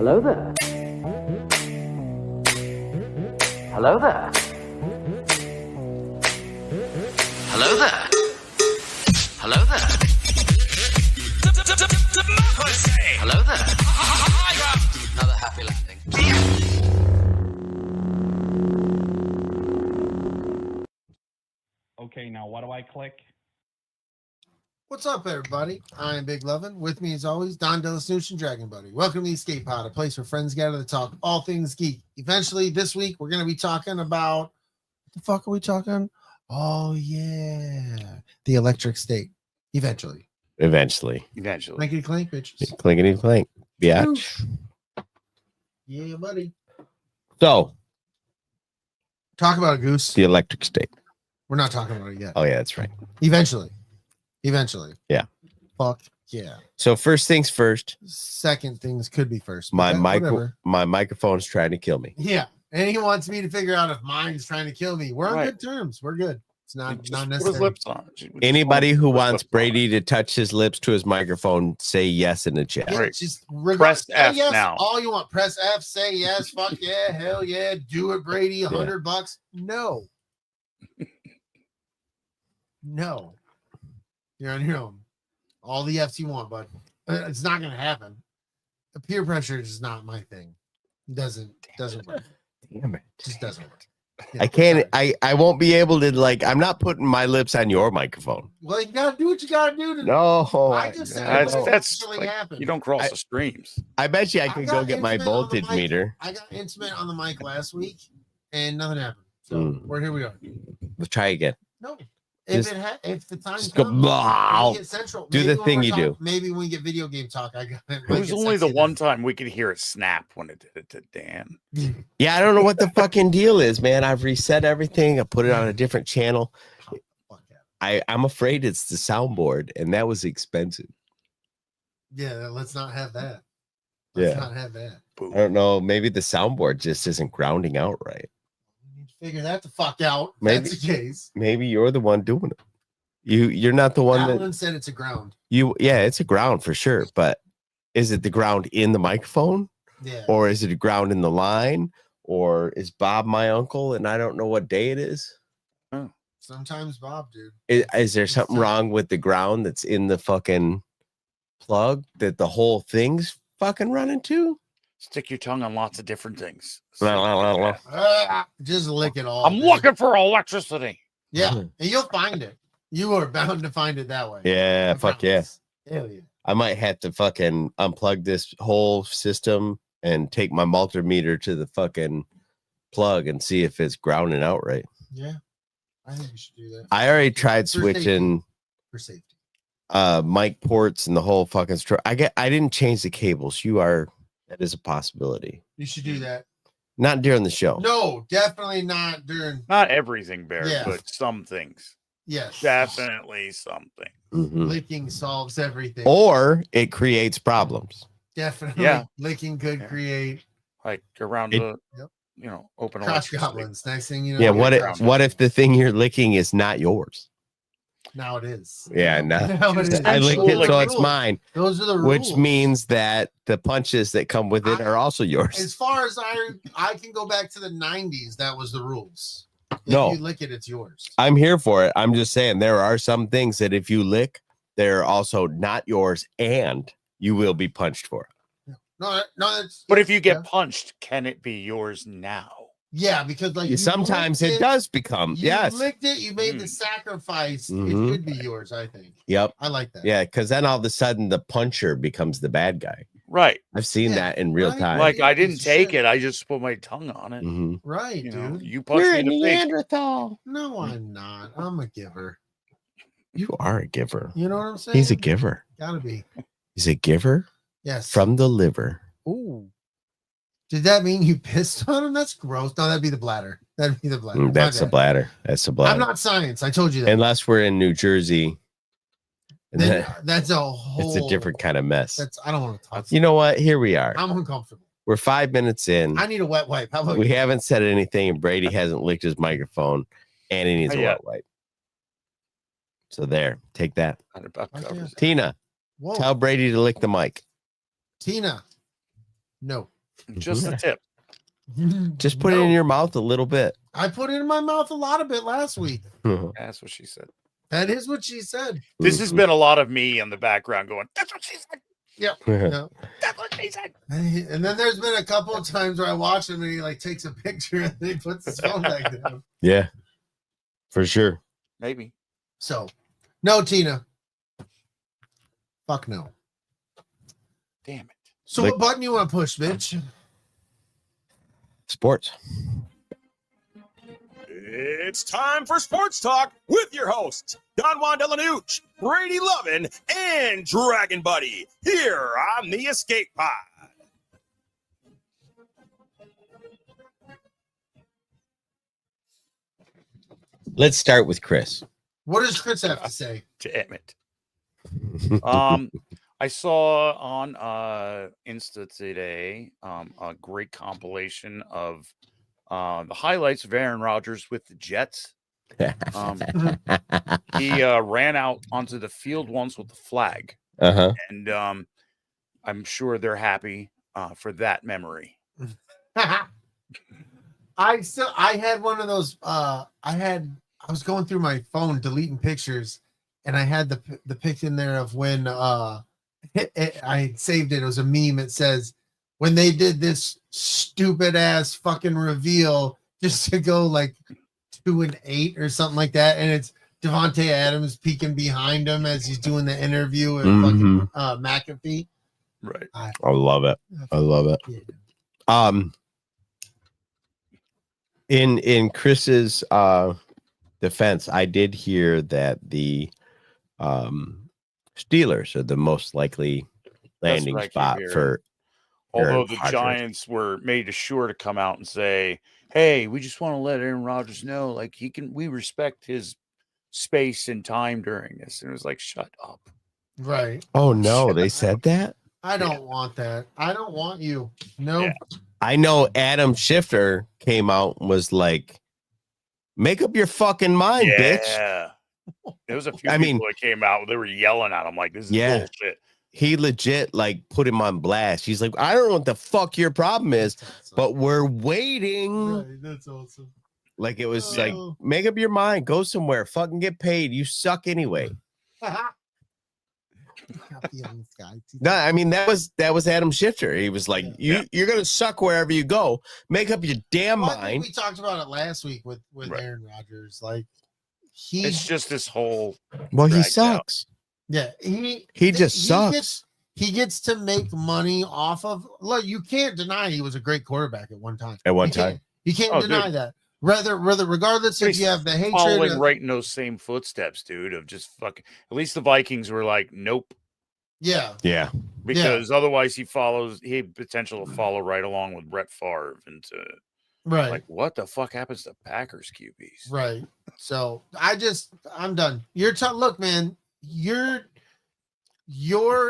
Hello there. Hello there. Hello there. Hello there. Hello there. Another happy landing. Okay, now what do I click? What's up, everybody? I am Big Lovin. With me, as always, Don DellaSnooch and Dragon Buddy. Welcome to the Escape Pod, a place where friends gather to talk all things geek. Eventually, this week, we're going to be talking about... What the fuck are we talking? Oh, yeah. The electric state. Eventually. Clinkety clink, bitches. Clinkety clink. Biatch. Yeah, buddy. So, Talk about a goose. the electric state. We're not talking about it yet. Oh, yeah, that's right. Eventually. Yeah. Fuck yeah. So, first things first, Second things could be first. my but whatever. microphone's trying to kill me. Yeah. And he wants me to figure out if mine's trying to kill me. We're on Right. good terms. We're good. It's not Just not put his necessary. lips on. Just Anybody want who to put wants lips on Brady it. to touch his lips to his microphone, say yes in the chat. Yeah, Right. just Press say F yes, now. all you want. Press F, say yes, fuck yeah, hell yeah, do it, Brady, $100. No. No. You're on your own. All the F's you want, but it's not gonna happen. The peer pressure is not my thing. It doesn't work. Damn it. Just doesn't work. Yeah, I can't, sorry. I won't be able to, I'm not putting my lips on your microphone. Well, you gotta do what you gotta do to No. I just said That's what that's actually like, happened. you don't cross I- the streams. I bet you I I could got go get my intimate on the voltage mic. meter. I got intimate on the mic last week and nothing happened. So Mm. here we are. Let's try again. No. Just- If the time just go, comes, "Blah." we get central. Do the Maybe when thing we're you talk- do. Maybe when we get video game talk, I got It was only the one time we could hear it snap when it did it to Dan. Yeah, I don't know what the fucking deal is, man. I've reset everything. I put it on a different channel. I'm afraid it's the soundboard, and that was expensive. Yeah, let's not have that. Let's Yeah. not have that. Boom. I don't know. Maybe the soundboard just isn't grounding out right. We need to figure that the fuck out. If Maybe. that's the case. Maybe you're the one doing it. You're not the one Alan that said it's a ground. yeah, it's a ground for sure. But is it the ground in the microphone, Yeah. or is it a ground in the line, or is Bob my uncle and I don't know what day it is? Sometimes Bob, dude. Is there something wrong with the ground that's in the fucking plug that the whole thing's fucking running to? Stick your tongue on lots of different things. Just lick it all. I'm dude. looking for electricity. Yeah, and you'll find it. You are bound to find it that way. Yeah, I fuck yeah. promise. Hell yeah. I might have to fucking unplug this whole system and take my multimeter to the fucking plug and see if it's grounding out right. Yeah. I think you should do that. I already tried For safety. switching For safety. mic ports and the whole fucking I didn't change the cables. That is a possibility. You should do that. Not during the show. No, definitely not during. Not everything, Bear, Yeah. but some things. Yes. Definitely something. Mhm. Licking solves everything. Or it creates problems. Definitely. Yeah. Licking could Yeah. create Like around It- the, Yep. open crotch electricity. goblins. Next thing you know. Yeah, you're what grounded. what if the thing you're licking is not yours? Now it is. Yeah, no. Now it is. I licked it, so it's Rules. mine. Those are the rules. Which means that the punches that come with it are also yours. as far as I can go back to the 90s, that was the rules. If No. you lick it, it's yours. I'm here for it. I'm just saying there are some things that if you lick, they're also not yours and you will be punched for it. No, that's But if you get yeah. punched, can it be yours now? Yeah, because like you Sometimes licked it does become. You Yes. licked it, you made the Mm. sacrifice. Mhm. It should be yours, I think. Yep. I like that. Yeah, because then all of a sudden the puncher becomes the bad guy. Right. I've seen Yeah, that in real right. time. Like I piece didn't of take shit. it. I just put my tongue on it. Mhm. Right, You dude. know, you punched me in the face. Neanderthal. No, I'm not. I'm a giver. You are a giver. You know what I'm saying? He's a giver. Gotta be. He's a giver Yes. from the liver. Ooh. Did that mean you pissed on him? That's gross. No, that'd be the bladder. That'd be the bladder. My That's the bad. bladder. That's the bladder. I'm not science. I told you that. Unless we're in New Jersey. And Then then that's a whole. it's a different kind of mess. That's. I don't want to talk. You know what? Here we are. I'm uncomfortable. We're 5 minutes in. I need a wet wipe. How about We you? haven't said anything, and Brady hasn't licked his microphone, and he needs a Yeah. wet wipe. So there, take that. That about covers it. Tina, Whoa. tell Brady to lick the mic. Tina. No. Just the tip. Just put it in your mouth a little bit. I put it in my mouth a lot of it last week. That's what she said. That is what she said. This has been a lot of me in the background going, that's what she said. Yep. That's what she said. And then there's been a couple of times where I watch him and he like takes a picture and then he puts his phone back down. Yeah, for sure. Maybe. So, no, Tina. Fuck no. Damn it. So, what button you want to push, bitch? Sports. It's time for Sports Talk with your hosts, DellaSnooch, Brady, Lovin, and Dragon Buddy, here on the Escape Pod. Let's start with Chris. What does Chris have to say? Damn it. I saw on Insta today a great compilation of the highlights of Aaron Rodgers with the Jets. He ran out onto the field once with the flag, and I'm sure they're happy for that memory. I had one of those. I was going through my phone deleting pictures, and I had the pic in there of when I saved it. It was a meme. It says when they did this stupid ass fucking reveal just to go like 2-8 or something like that, and it's Devontae Adams peeking behind him as he's doing the interview with fucking McAfee. Right. I love it. I love it. Yeah. In Chris's defense, I did hear that the Steelers are the most likely landing spot for. Although the Giants were made sure to come out and say, "Hey, we just want to let Aaron Rodgers know, like we respect his space and time during this." And it was like, "Shut up!" Right. Oh no, they said that. I don't want that. I don't want you. No. Yeah. I know Adam Schefter came out and was like, "Make up your fucking mind, bitch." Yeah. There was a few people that came out. They were yelling at him like, "This is bullshit." He legit like put him on blast. He's like, "I don't know what the fuck your problem is, but we're waiting." Right, that's awesome. Like it was like, make up your mind, go somewhere, fucking get paid. You suck anyway. No, I mean that was Adam Schefter. He was like, you're gonna suck wherever you go. Make up your damn mind. We talked about it last week with Aaron Rodgers. Like it's just this whole he sucks. Yeah, he just sucks. He gets to make money off of. Look, you can't deny he was a great quarterback at one time. You can't deny that. Regardless if you have the hatred, following right in those same footsteps, dude. Of just fucking. At least the Vikings were like, nope. Yeah. Because otherwise, he had potential to follow right along with Brett Favre into. Right. Like, what the fuck happens to Packers QBs? Right. So I'm done. Look, man. Your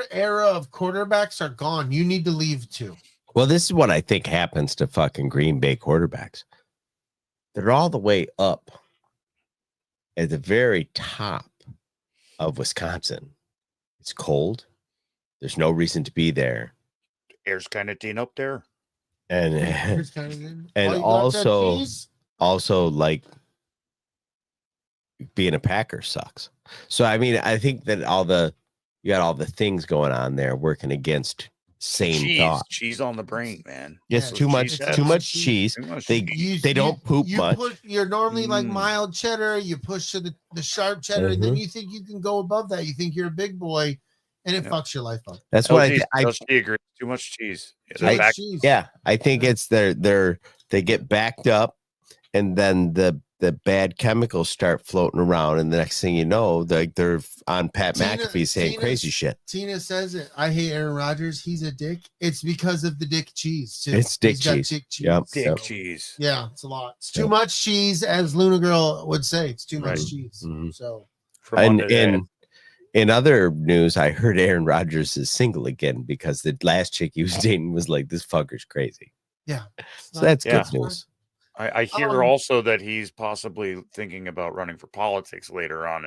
era of quarterbacks are gone. You need to leave too. Well, this is what I think happens to fucking Green Bay quarterbacks. They're all the way up at the very top of Wisconsin. It's cold. There's no reason to be there. Air's kind of thin up there. And also like being a Packer sucks. So I mean, I think that you got all the things going on there working against same thought. Cheese on the brain, man. Yes, too much cheese. They don't poop much. You're normally like mild cheddar. You push to the sharp cheddar, and then you think you can go above that. You think you're a big boy, and it fucks your life up. That's what I agree. Too much cheese. Yeah, I think it's they get backed up, and then the bad chemicals start floating around, and the next thing you know, they're on Pat McAfee saying crazy shit. Tina says it. I hate Aaron Rodgers. He's a dick. It's because of the dick cheese too. It's dick cheese. Dick cheese. Yeah, it's a lot. It's too much cheese, as Luna Girl would say. It's too much cheese. Mm-hmm. So, in other news, I heard Aaron Rodgers is single again because the last chick he was dating was like, "This fucker's crazy." Yeah, so that's good news. I hear also that he's possibly thinking about running for politics later on.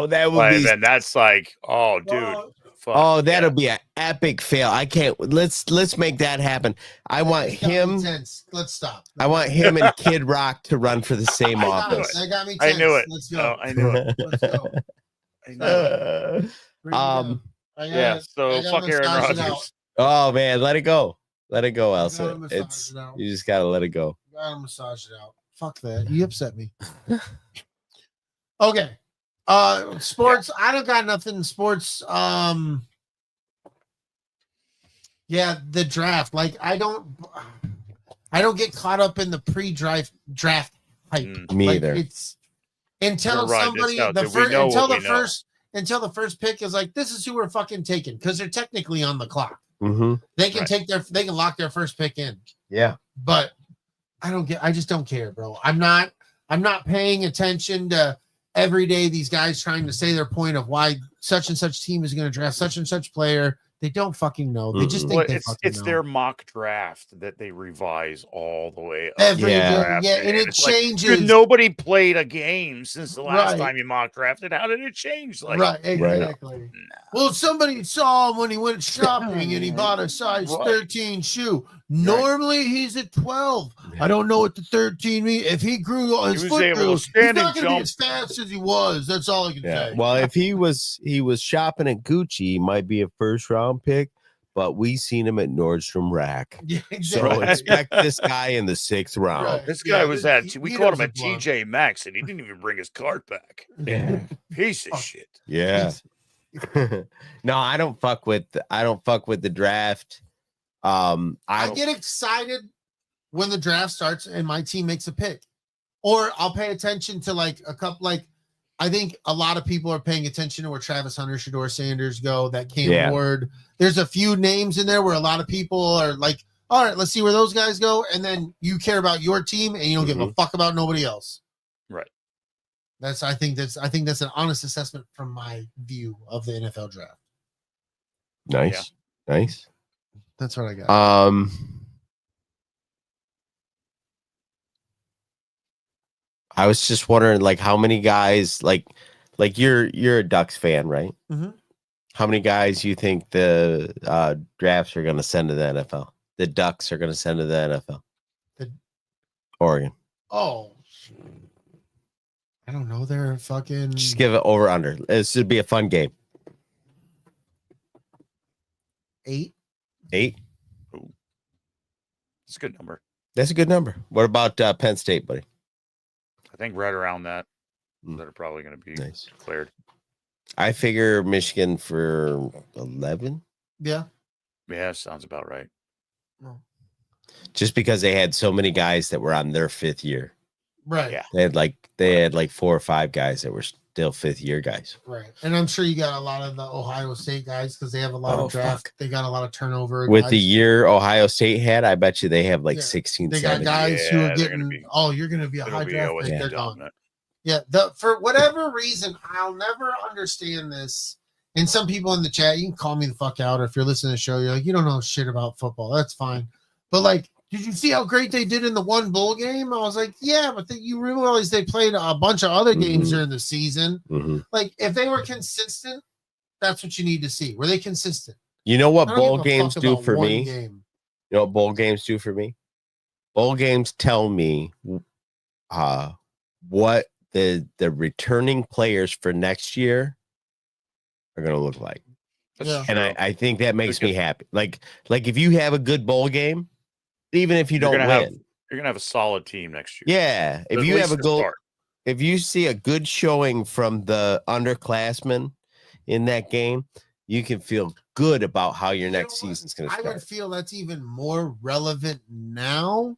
That would be. And that's like, oh, dude, Fuck, Oh, that'll be an epic fail. I can't. Let's make that happen. I want That got me him. tense. Let's stop. I want him and Kid Rock to run for the same That office. got me tense. I knew it. Let's go. I knew it. Let's go. I knew it. Bring it down. I Yeah. gotta- So I gotta fuck Aaron massage it out. Rodgers. Oh man, let it go. Let it go, gotta Elsa. massage It's it out. you just gotta let it go. Gotta massage it out. Fuck that. You upset me. Okay. Sports. I don't got nothing in sports. Yeah, the draft. Like I don't get caught up in the pre-draft hype. Me Like, either. It's until You're right, somebody it's out the there. We first know until what the we know. first until the first pick is like, this is who we're fucking taking, because they're technically on the clock. Mm-hmm. They can Right. they can lock their first pick in. Yeah. But I just don't care, bro. I'm not paying attention to every day these guys trying to say their point of why such and such team is going to draft such and such player. They don't fucking know. They just think Well, they it's fucking it's know. their mock draft that they revise all the way up. Every Yeah. day, Draft, yeah, and man. it It's like, changes. dude, nobody played a game since the last Right. time you mock drafted. How did it change? Like, Right, exactly. Well, somebody saw him when he went shopping and he bought a size Right. 13 shoe. Normally he's at 12. I don't know what the 13 means. If he grew on his He was foot able to grew, he's stand not and going to be jump. as fast as he was. That's all I can Yeah. say. Well, if he was shopping at Gucci, he might be a first round pick, but we seen him at Nordstrom Rack. Yeah, So exactly. expect this guy in the 6th round. Right. this guy Yeah, was he- at. We he called him a doesn't belong. TJ Maxx, and he didn't even bring his card back. Yeah. Piece Oh. of shit. Yeah. No, I don't fuck with the draft. I get excited when the draft starts and my team makes a pick, or I'll pay attention to like a couple. Like I think a lot of people are paying attention to where Travis Hunter, Shador Sanders go. That Cam Yeah. Ward. There's a few names in there where a lot of people are like, all right, let's see where those guys go, and then you care about your team and you don't give a fuck about nobody else. Right. I think that's an honest assessment from my view of the NFL draft. nice. Nice. That's what I got. I was just wondering, like, how many guys, like you're a Ducks fan, right? Mhm. How many guys you think the drafts are going to send to the NFL? The Ducks are going to send to the NFL. Oregon. Oh, I don't know. They're fucking. Just give it over under. This would be a fun game. 8. 8. It's a good number. That's a good number. What about Penn State, buddy? I think right around that. Mm. That are probably going to be Nice. declared. I figure Michigan for 11. Yeah. Yeah, sounds about right. Just because they had so many guys that were on their 5th year. Right. Yeah. They had like 4 or 5 guys that were still 5th year guys. Right. And I'm sure you got a lot of the Ohio State guys because they have a lot Oh, of draft. fuck. They got a lot of turnover. With guys. the year Ohio State had, I bet you they have like Yeah. 16, They got 17. guys who Yeah, are they're getting, gonna be- you're going to be a It'll high be draft always pick. They're gone. dominant. Yeah. For whatever reason, I'll never understand this. And some people in the chat, you can call me the fuck out. Or if you're listening to the show, you're like, you don't know shit about football. That's fine. But like, did you see how great they did in the one bowl game? I was like, yeah, but you realize they played a bunch of other games during the season. Mhm. Like, if they were consistent, that's what you need to see. Were they consistent? You know what I don't bowl give a games fuck do about for one me? game. You know what bowl games do for me? Bowl games tell me what the returning players for next year are going to look like. That's Yeah. And true. I think that makes me happy. Like if you have a good bowl game, even if you You're don't gonna win. have- You're going to have a solid team next year. Yeah. If At you have least a to goal, start. if you see a good showing from the underclassmen in that game, you can feel good about how your You know next what? season's going to I start. would feel that's even more relevant now,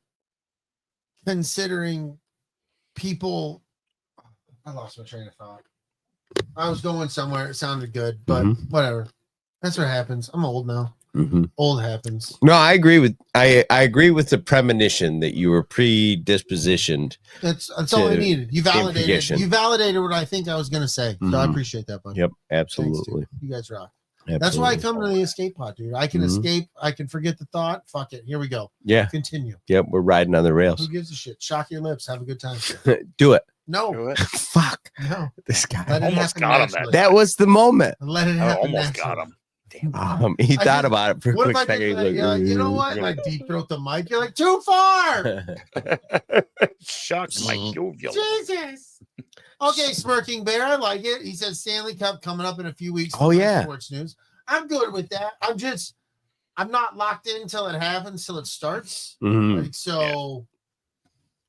considering people. I lost my train of thought. I was going somewhere. It sounded good, but whatever. That's what happens. I'm old now. Mhm. Old happens. No, I agree with I agree with the premonition that you were predispositioned. That's all I To needed. You validated. implication. You validated what I think I was going to say. So I Mhm. appreciate that, buddy. Yep, Thanks, dude. absolutely. You guys rock. That's why I come to the escape pod, dude. I can Mhm. escape. I can forget the thought. Fuck it. Here we go. Yeah, Continue. yep, we're riding on the rails. Who gives a shit? Shock your lips. Have a good time. Do it. No. Do it. Fuck No. this guy. Let it Almost happen got him naturally. That was the moment. Let it I happen almost naturally. got him. Damn. He I thought just- about it for a What quick if I second. did He's that? like, You're like, you know what? Like deep throat the mic. You're like, too far. Shocked my jovial. Jesus. Okay, Smirking Bear, I like it. He says Stanley Cup coming up in a few weeks. Oh, yeah. Sports news. I'm good with that. I'm not locked in until it happens, till it starts. Mhm. Like so,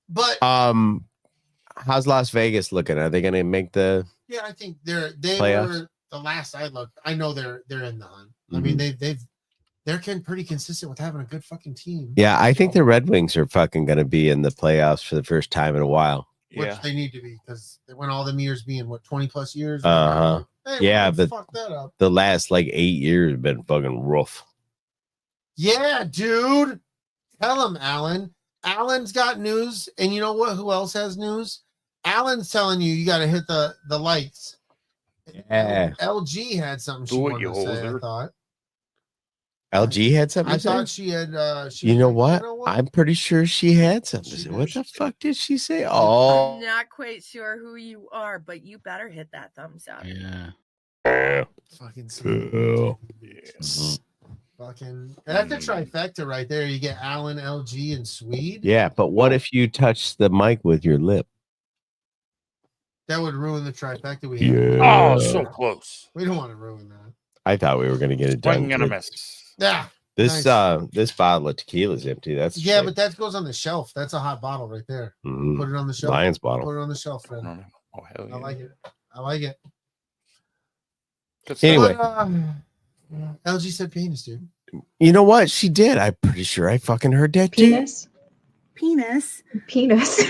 but How's Las Vegas looking? Are they going to make the yeah, I think they playoffs? were the last I looked. I know they're in the hunt. I mean, they're pretty consistent with having a good fucking team. Yeah, I think the Red Wings are fucking going to be in the playoffs for the first time in a while. Which Yeah. they need to be because they went all them years being 20 plus years. Uh-huh. Hey, Yeah, but but fuck that up. the last like 8 years have been fucking rough. Yeah, dude. Tell him, Alan. Alan's got news, and you know what? Who else has news? Alan's telling you got to hit the likes. Yeah. LG had something she Do it, wanted you to say. I hoser. thought. LG had something I to say? thought she had. She You was know like, what? I'm pretty sure she had something to She say. did. What the fuck did she say? I'm Oh, not quite sure who you are, but you better hit that thumbs up. Yeah. fucking. Yeah. Fucking. That's a trifecta right there. You get Alan, LG, and Swede. yeah. But what if you touch the mic with your lip? That would ruin the trifecta we have. Yeah. Oh, so close. We don't want to ruin that. I thought we were going to get it done. Swing and a quick. miss. Yeah. This Nice. this bottle of tequila is empty. That's a Yeah, shame. but that goes on the shelf. That's a hot bottle right there. Mhm. Put it on the shelf. Lions Put bottle. it on the shelf, I Fred. don't know. Oh, hell yeah. I like it. I like it. Good stuff. Anyway. But, LG said penis, dude. You know what? She did. I'm pretty sure I fucking heard that too. Penis. Penis. Penis.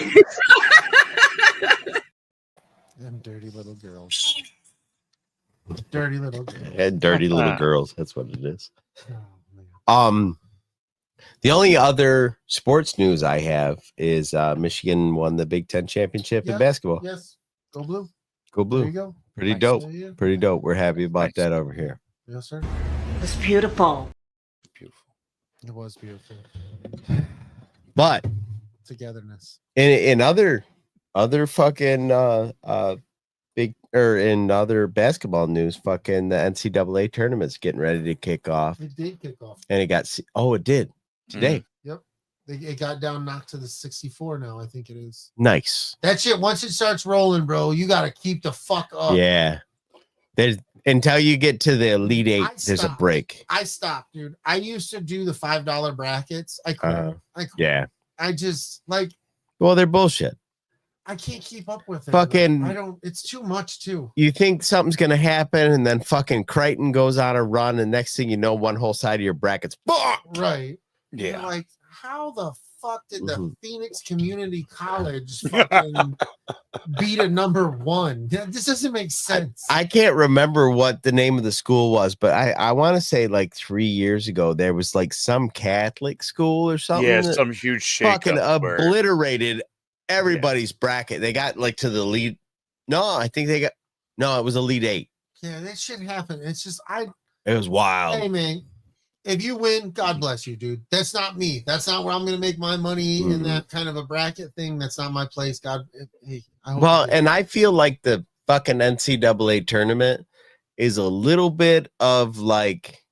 Them dirty little girls. Dirty little girls. And dirty little girls. That's what it is. Oh, man. The only other sports news I have is Michigan won the Big Ten championship Yeah. in basketball. Yes. Go blue. Go There you blue. go. Pretty Nice. dope. Yeah. Pretty dope. We're happy about Nice. that over here. Yes, sir. It was beautiful. Beautiful. It was beautiful. But Togetherness. in other fucking big or in other basketball news, fucking the NCAA tournament's getting ready to kick off, It did kick off. and it got it did today. It got down knocked to the 64 now, I think it is. Nice. That shit, once it starts rolling, bro, you got to keep the fuck up. Yeah. There's until you get to the Elite Eight, I there's a stopped. break. I stopped, dude. I used to do the $5 brackets. I quit. Yeah. I just like Well, they're bullshit. I can't keep up with it. Fucking- I don't. It's too much too. You think something's gonna happen, and then fucking Crichton goes on a run, and next thing you know, one whole side of your bracket's fucked. Right. Yeah. You're like, how the fuck did the Mhm. Phoenix Community College fucking beat a number one? This doesn't make sense. I can't remember what the name of the school was, but I want to say like 3 years ago there was like some Catholic school or something. Yeah, that some huge shake. fucking obliterated everybody's bracket. They got like to the lead. No, I think they got no. It was Elite Eight. Yeah, that shit happened. It's just It was wild. hey man, if you win, God bless you, dude. That's not me. That's not where I'm gonna make my money in Mhm. that kind of a bracket thing. That's not my place. God, hey, I hope Well, you- and I feel like the fucking NCAA tournament is a little bit of like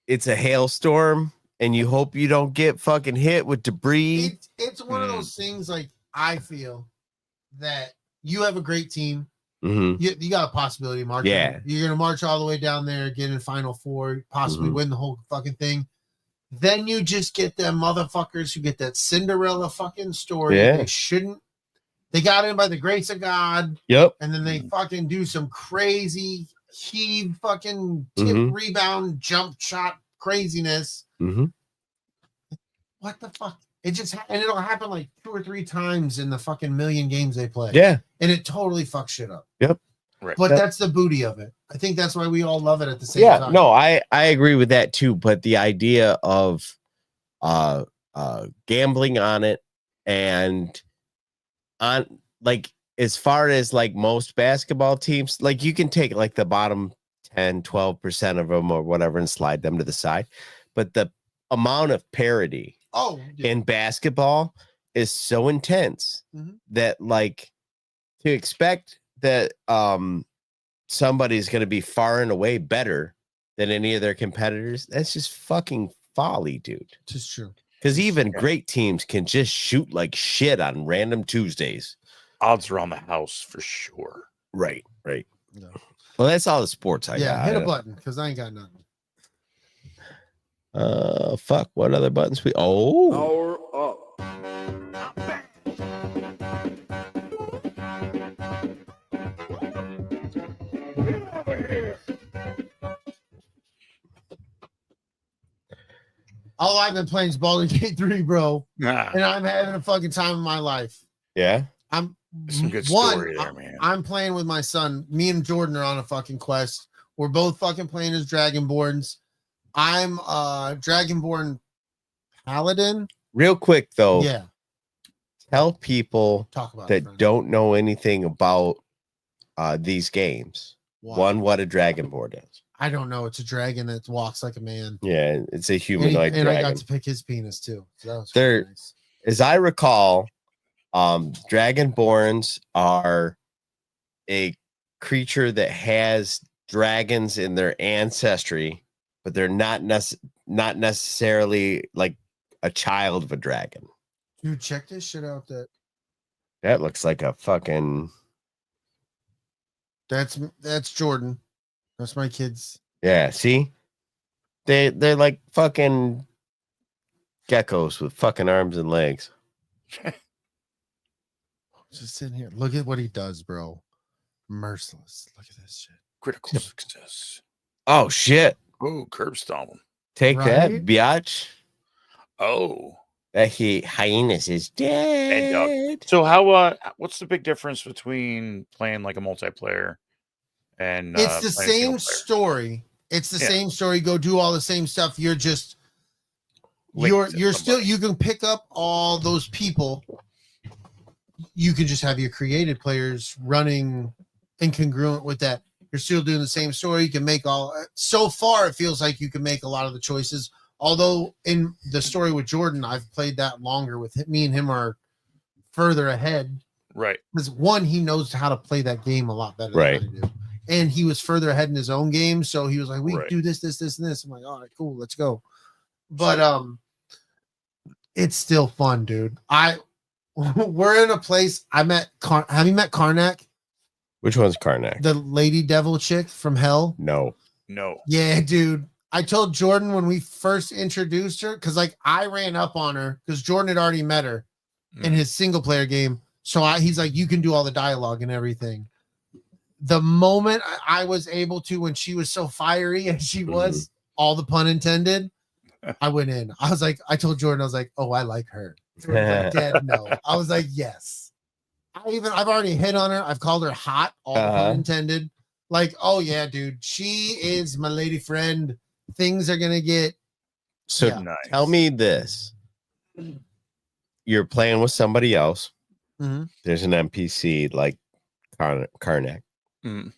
it's a hailstorm, and you hope you don't get fucking hit with debris. it's one of those things. Like I feel that you have a great team. Mhm. You got a possibility of marching. Yeah. You're gonna march all the way down there, get in Final Four, possibly Mhm. win the whole fucking thing. Then you just get them motherfuckers who get that Cinderella fucking story. Yeah. They shouldn't. They got in by the grace of God, Yep. and then they fucking do some crazy heave, fucking tip, Mhm. rebound, jump shot craziness. Mm-hmm. What the fuck? It just and it'll happen like 2 or 3 times in the fucking million games they play. Yeah. And it totally fucks shit up. Yep. Right. But Yep. that's the booty of it. I think that's why we all love it at the same Yeah. time. No, I agree with that too. But the idea of gambling on it and on like as far as like most basketball teams, like you can take like the bottom 10-12% of them or whatever and slide them to the side, but the amount of parity Oh, yeah. in basketball is so intense Mhm. that like to expect that somebody's going to be far and away better than any of their competitors. That's just fucking folly, dude. Just true. Because even great teams can just shoot like shit on random Tuesdays. Odds around the house for sure. Right. No. Well, that's all the sports I got. Hit a button because I ain't got nothing. Fuck. What other buttons we? Oh, Power up. All I've been playing is Baldur Gate 3, bro. Nah, And I'm having a fucking time of my life. yeah. I'm some good story there, man. I'm playing with my son. Me and Jordan are on a fucking quest. We're both fucking playing as Dragonborns. I'm Dragonborn Paladin. Real quick though, Yeah. tell people Talk about it, that friend. don't know anything about these games. Why? One, what a Dragonborn is. I don't know. It's a dragon that walks like a man. Yeah, it's a And, humanoid and I dragon. got to pick his penis too. So that was They're- really nice. As I recall, Dragonborns are a creature that has dragons in their ancestry, but they're not necessarily like a child of a dragon. Dude, check this shit out. That looks like a fucking That's Jordan. That's my kids. yeah. See, they're like fucking geckos with fucking arms and legs. Just sitting here. Look at what he does, bro. Merciless. Look at this shit. Critical success. Oh shit! Oh, curb stomp him. Take that, Right? biatch. Oh. That hyenas is dead. So how what's the big difference between playing like a multiplayer and It's the playing same single player? story. It's the Yeah. same story. Go do all the same stuff. You're just Linked to you're still somebody. you can pick up all those people. You can just have your created players running incongruent with that. You're still doing the same story. You can make all so far it feels like you can make a lot of the choices. Although in the story with Jordan, I've played that longer with him. Me and him are further ahead. Right. Because one, he knows how to play that game a lot better Right. than I do. And he was further ahead in his own game. So he was like, we Right. do this, this, this, and this. I'm like, all right, cool, let's go. But it's still fun, dude. We're in a place. I met have you met Karnak, Which one's Karnak? the lady devil chick from hell? No. No. Yeah, dude. I told Jordan when we first introduced her, because like I ran up on her because Jordan had already met her in his single player game. So he's like, you can do all the dialogue and everything. The moment I was able to, when she was so fiery as she was, all the pun intended, I went in. I was like, I told Jordan, I was like, oh, I like her. Jordan was like, Dad, no. I was like, yes. I've already hit on her. I've called her hot, all the pun intended. Like, oh yeah, dude, she is my lady friend. Things are gonna get So Yeah. Nice. tell me this. You're playing with somebody else. Mhm. There's an NPC like Karnak. Mm.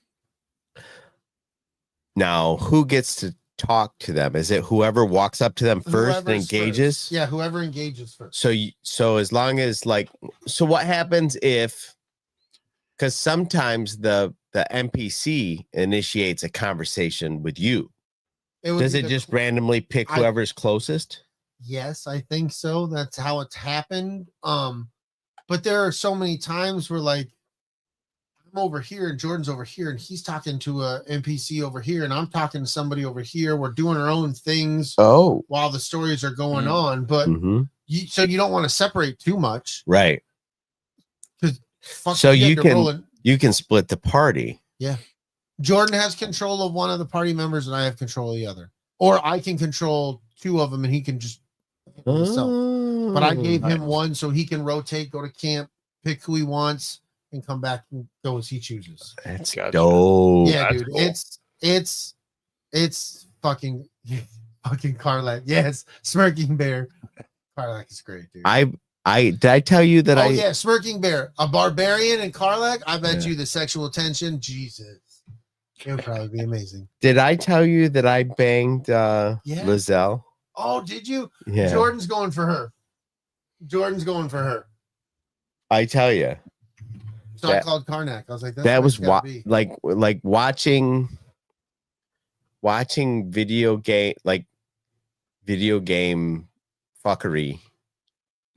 Now, who gets to talk to them? Is it whoever walks up to them first and whoever's engages? first. Yeah, whoever engages first. So as long as so what happens if, because sometimes the NPC initiates a conversation with you. would Does be it the- just randomly pick whoever's closest? Yes, I think so. That's how it's happened. But there are so many times where like I'm over here and Jordan's over here and he's talking to a NPC over here and I'm talking to somebody over here. We're doing our own things Oh, while the stories are going on. But so you don't want to separate too much. right. Fuck, So get you to can- rolling. You can split the party. Jordan has control of one of the party members and I have control of the other. Or I can control two of them and he can just himself. But I gave him one so he can rotate, go to camp, pick who he wants, and come back and go as he chooses. That's Gotcha. dope. Yeah, that's dude. cool. It's fucking Karlak. Yes, Smirking Bear. Karlak is great, dude. I did I tell you that oh yeah, Smirking Bear, a barbarian and Karlak. I bet Yeah. you the sexual tension, Jesus, it would probably be amazing. did I tell you that I banged Lizelle? Oh, did you? Yeah. Jordan's going for her. Jordan's going for her. I tell you. So I called Karnak. I was like, that was be. like watching video game fuckery.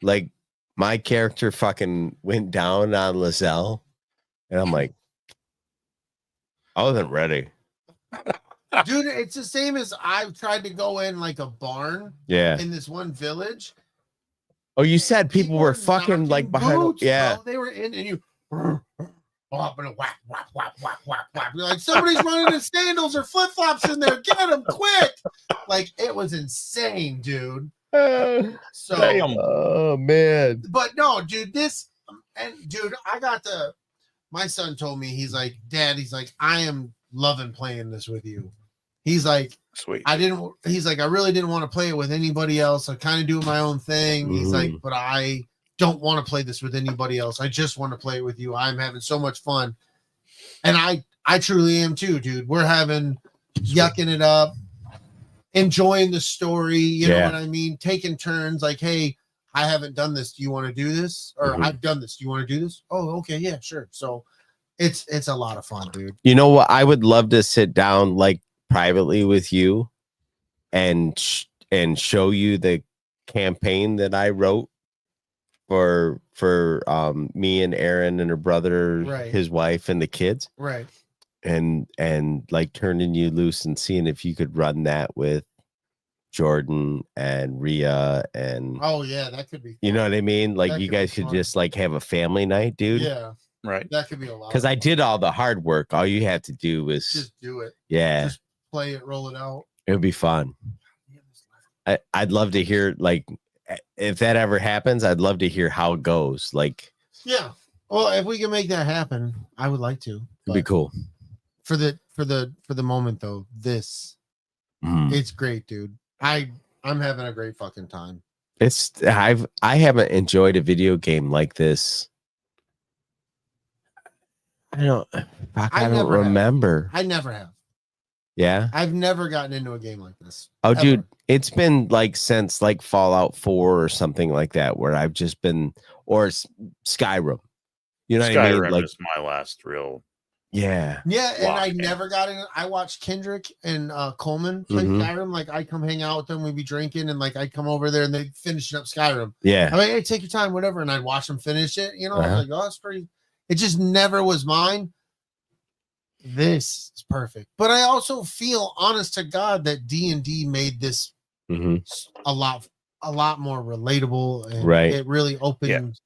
Like my character fucking went down on Lizelle, and I'm like, I wasn't ready. Dude, it's the same as I've tried to go in like a barn in this one village. Oh, you said people were fucking like behind boots, yeah. Bro. They were in and you whap, whap, whap, whap, whap, whap. You're like, somebody's running in sandals or flip-flops in there. Get them quick. Like it was insane, dude. So oh man. But no, dude, I got my son told me, he's like, Dad, he's like, I am loving playing this with you. He's like, sweet. He's like, I really didn't want to play it with anybody else. I kind of do my own thing. He's like, but I don't want to play this with anybody else. I just want to play it with you. I'm having so much fun. And I truly am too, dude. We're yucking it up, enjoying the story. You know what I mean? Taking turns like, hey, I haven't done this. Do you want to do this? Or I've done this. Do you want to do this? Oh, okay. Yeah, sure. So it's a lot of fun, dude. You know what? I would love to sit down like privately with you and show you the campaign that I wrote for me and Aaron and her brother, his wife and the kids. Right. And like turning you loose and seeing if you could run that with Jordan and Rhea and oh yeah, that could be fun. You know what I mean? Like that you guys could just like have a family night, dude. Yeah. Right. That could be a lot. Because I did all the hard work. All you have to do was just do it. Yeah. Just play it, roll it out. It would be fun. I'd love to hear, like, if that ever happens, I'd love to hear how it goes. Like, yeah. Well, if we can make that happen, I would like to. It'd be cool. For the moment though, it's great, dude. I'm having a great fucking time. I haven't enjoyed a video game like this. I don't remember. I never have. Yeah. I've never gotten into a game like this. Oh, ever. dude, it's been like since like Fallout 4 or something like that, where I've just been, or Skyrim. You know what I mean? Like is my last real. Yeah. Yeah, and I never got in. I watched Kendrick and Coleman play Skyrim. Like I come hang out with them, we'd be drinking, and like I'd come over there and they'd finish up Skyrim. Yeah. I'm like, hey, take your time, whatever. And I'd watch them finish it. You know, I was like, oh, that's pretty. It just never was mine. This is perfect. But I also feel, honest to God, that D&D made this a lot more relatable, and it really opened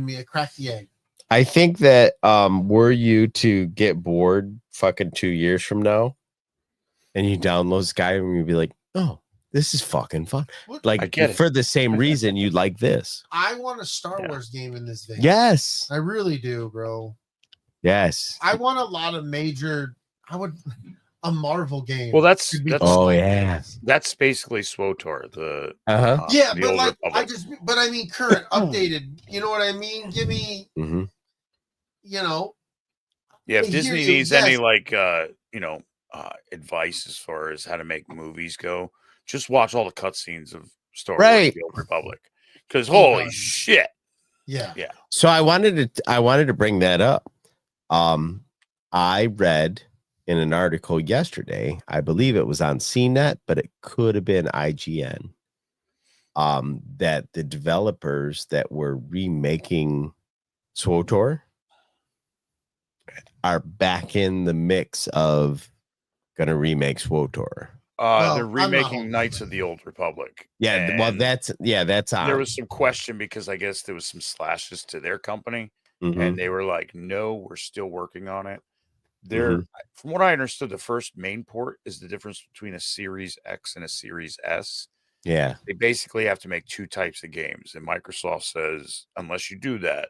me. It cracked the egg. I think that were you to get bored fucking 2 years from now and you download Skyrim, you'd be like, oh, this is fucking fun. Like for the same reason you like this. I want a Star Wars game in this vein. Yes. I really do, bro. Yes. I want a lot of a Marvel game. Well, that's that's basically SWTOR. The yeah, the but like Republic. I mean current updated. You know what I mean? Give me, you know. Yeah, if Disney needs any like advice as far as how to make movies go, just watch all the cutscenes of Star Wars: The Old Republic. Because holy shit, yeah. So I wanted to bring that up. I read in an article yesterday, I believe it was on CNET, but it could have been IGN, that the developers that were remaking SWTOR are back in the mix of gonna remake SWTOR. They're remaking Knights of the Old Republic. Yeah, well, that's on. There was some question because I guess there was some slashes to their company, and they were like, "No, we're still working on it." From what I understood, the first main port is the difference between a Series X and a Series S. Yeah, they basically have to make two types of games, and Microsoft says unless you do that,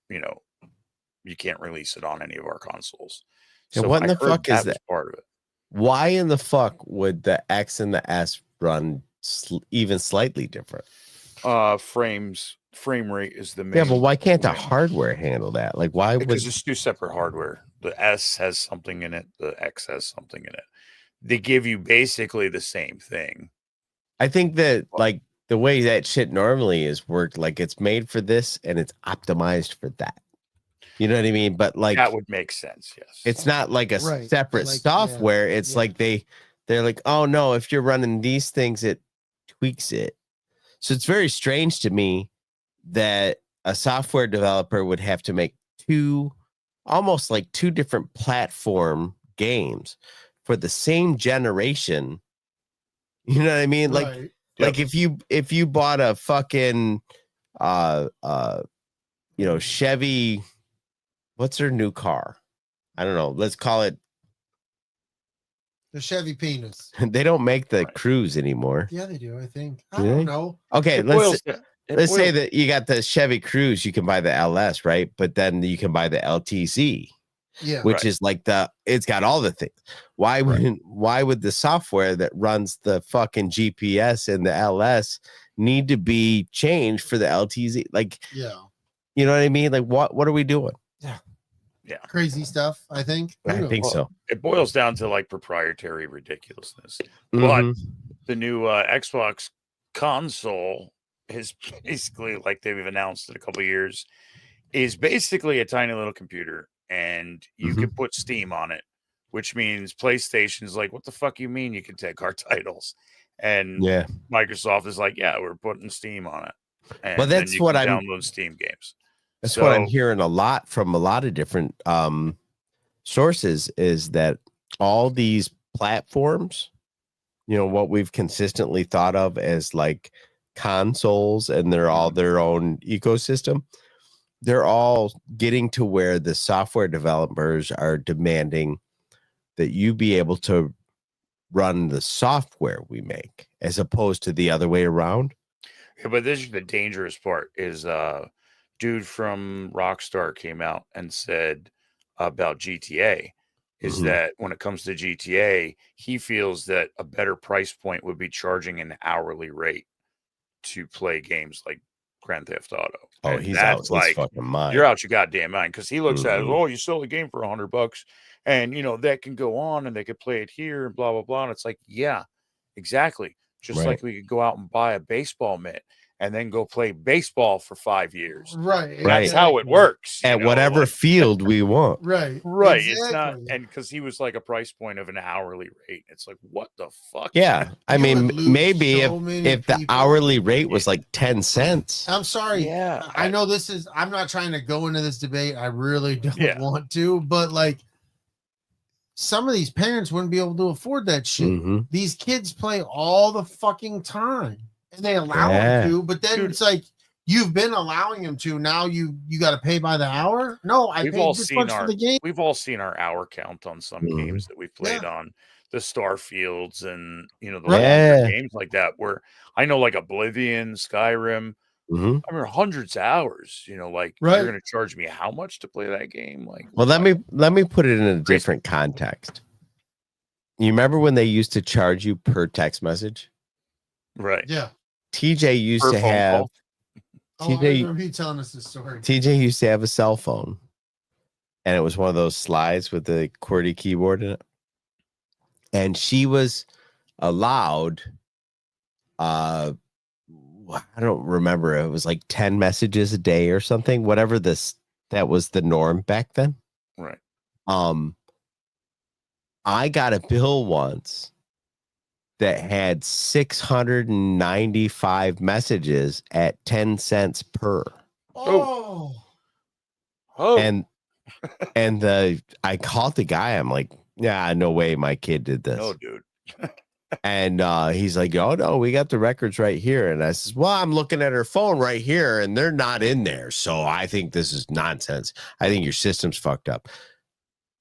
you can't release it on any of our consoles. So what in the fuck is that? Part of it. Why in the fuck would the X and the S run even slightly different? Frame rate is the main. Yeah, but why can't the hardware handle that? Like, why? Because it's two separate hardware. The S has something in it. The X has something in it. They give you basically the same thing. I think that like the way that shit normally is worked, like it's made for this and it's optimized for that. You know what I mean? But like that would make sense. Yes. it's not like a Right, separate like, software. yeah, It's yeah. like they're like, oh no, if you're running these things, it tweaks it. So it's very strange to me that a software developer would have to make almost like two different platform games for the same generation. You know what I mean? Like, Right. like if you bought a fucking Chevy, what's their new car? I don't know. Let's call it. The Chevy penis. They don't make the Cruze anymore. Yeah, they do. I think. I Do don't they? know. Okay, let's say that you got the Chevy Cruze. You can buy the LS, right? But then you can buy the LTZ, Yeah. which is like it's got all the things. Why would the software that runs the fucking GPS and the LS need to be changed for the LTZ? Like, yeah. You know what I mean? Like, what are we doing? Yeah. Crazy stuff, I think. I think so. It boils down to like proprietary ridiculousness. Mhm. But the new Xbox console is basically, like they've announced in a couple of years, is basically a tiny little computer, and you can put Steam on it, which means PlayStation's like, what the fuck you mean you can take our titles? And Microsoft is like, yeah, we're putting Steam on it. And well, that's what I'm download Steam games. That's what I'm hearing a lot from a lot of different sources, is that all these platforms, what we've consistently thought of as like consoles, and they're all their own ecosystem, they're all getting to where the software developers are demanding that you be able to run the software we make as opposed to the other way around. Yeah, but this is the dangerous part is dude from Rockstar came out and said about GTA is that when it comes to GTA, he feels that a better price point would be charging an hourly rate to play games like Grand Theft Auto. Oh, and he's that's out like, his fucking mind. You're out your goddamn mind, because he looks at it, oh, you sell a game for $100 and that can go on and they could play it here and blah blah blah. And it's like, yeah, exactly. Just like we could go out and buy a baseball mitt and then go play baseball for 5 years. Right. That's how it works. At whatever field we want. Right. Right. Exactly. It's not, and because he was like a price point of an hourly rate. It's like, what the fuck? Yeah. I mean, maybe if the hourly rate was like 10 cents. I'm sorry. Yeah. I know I'm not trying to go into this debate. I really don't want to, but like, some of these parents wouldn't be able to afford that shit. These kids play all the fucking time, and they allow them to, but then it's like, you've been allowing them to, now you got to pay by the hour. No, we've all seen our hour count on some games that we've played on the Starfields and the games like that, where I know like Oblivion, Skyrim, I mean, hundreds of hours, like you're going to charge me how much to play that game? Like, well, let me put it in a different context. You remember when they used to charge you per text message? Right. Yeah. TJ used to have. I remember you telling us this story. TJ used to have a cell phone, and it was one of those slides with the QWERTY keyboard in it. And she was allowed, I don't remember. It was like 10 messages a day or something, whatever that was the norm back then. Right. I got a bill once that had 695 messages at 10 cents per. Oh. And I called the guy. I'm like, yeah, no way my kid did this. No, dude. And he's like, oh, no, we got the records right here. And I says, well, I'm looking at her phone right here, and they're not in there. So I think this is nonsense. I think your system's fucked up.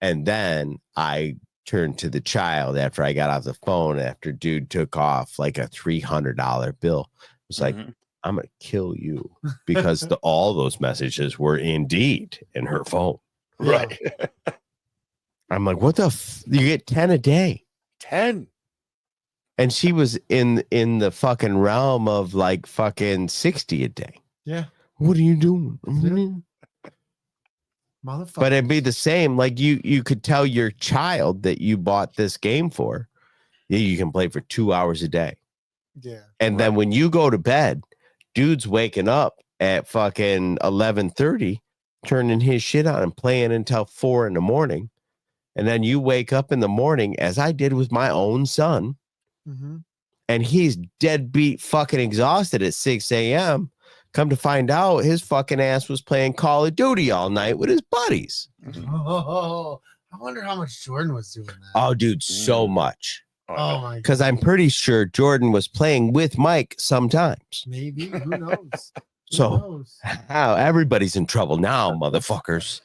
And then I turned to the child after I got off the phone, after dude took off like a $300 bill. It was like, I'm going to kill you, because all those messages were indeed in her phone. Right. I'm like, what you get 10 a day. 10. And she was in the fucking realm of like fucking 60 a day. Yeah. What are you doing? Motherfucker. But it'd be the same. Like you could tell your child that you bought this game for, you can play for 2 hours a day. Yeah. And then when you go to bed, dude's waking up at fucking 11:30 turning his shit on and playing until 4 a.m. And then you wake up in the morning, as I did with my own son, and he's deadbeat fucking exhausted at 6 a.m. Come to find out, his fucking ass was playing Call of Duty all night with his buddies. Oh, I wonder how much Jordan was doing that. Oh, dude, so much. Oh my! Because I'm pretty sure Jordan was playing with Mike sometimes. Maybe, who knows? So how everybody's in trouble now, motherfuckers.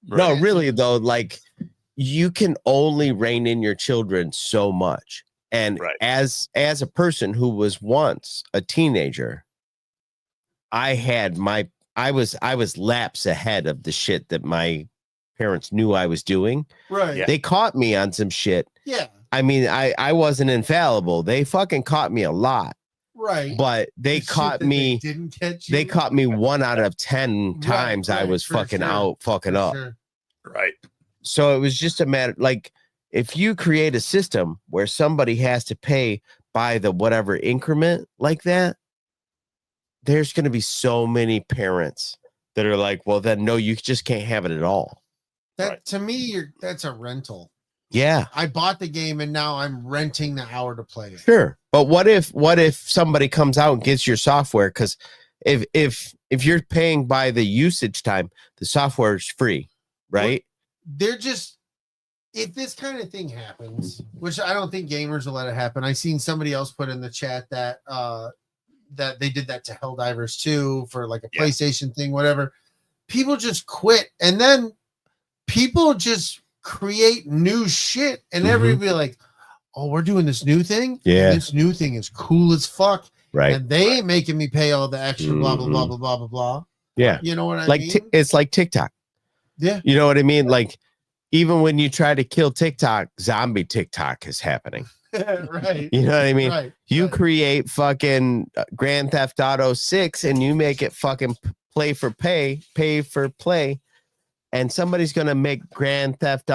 No, really though, like you can only rein in your children so much. And as a person who was once a teenager, I was laps ahead of the shit that my parents knew I was doing. Right. They caught me on some shit. Yeah. I mean, I wasn't infallible. They fucking caught me a lot. Right. But they caught me. They didn't catch you. They caught me 1 out of 10 times I was fucking out, fucking up. Sure. Right. So it was just a matter, like, if you create a system where somebody has to pay by the whatever increment like that, there's going to be so many parents that are like, well, then no, you just can't have it at all. That to me, that's a rental. Yeah. I bought the game and now I'm renting the hour to play it. Sure. But what if somebody comes out and gets your software? Because if you're paying by the usage time, the software is free, right? They're just, if this kind of thing happens, which I don't think gamers will let it happen. I seen somebody else put in the chat that that they did that to Helldivers too for like a PlayStation thing, whatever. People just quit, and then people just create new shit, and everybody be like, "Oh, we're doing this new thing. Yeah, this new thing is cool as fuck." Right, and they ain't making me pay all the extra blah blah blah blah blah blah blah. Yeah, you know what I mean? It's like TikTok. Yeah, you know what I mean. Like even when you try to kill TikTok, zombie TikTok is happening. Right. You know what I mean? Right. You create fucking Grand Theft Auto 6 and you make it fucking pay for play. And somebody's going to make Grand Theft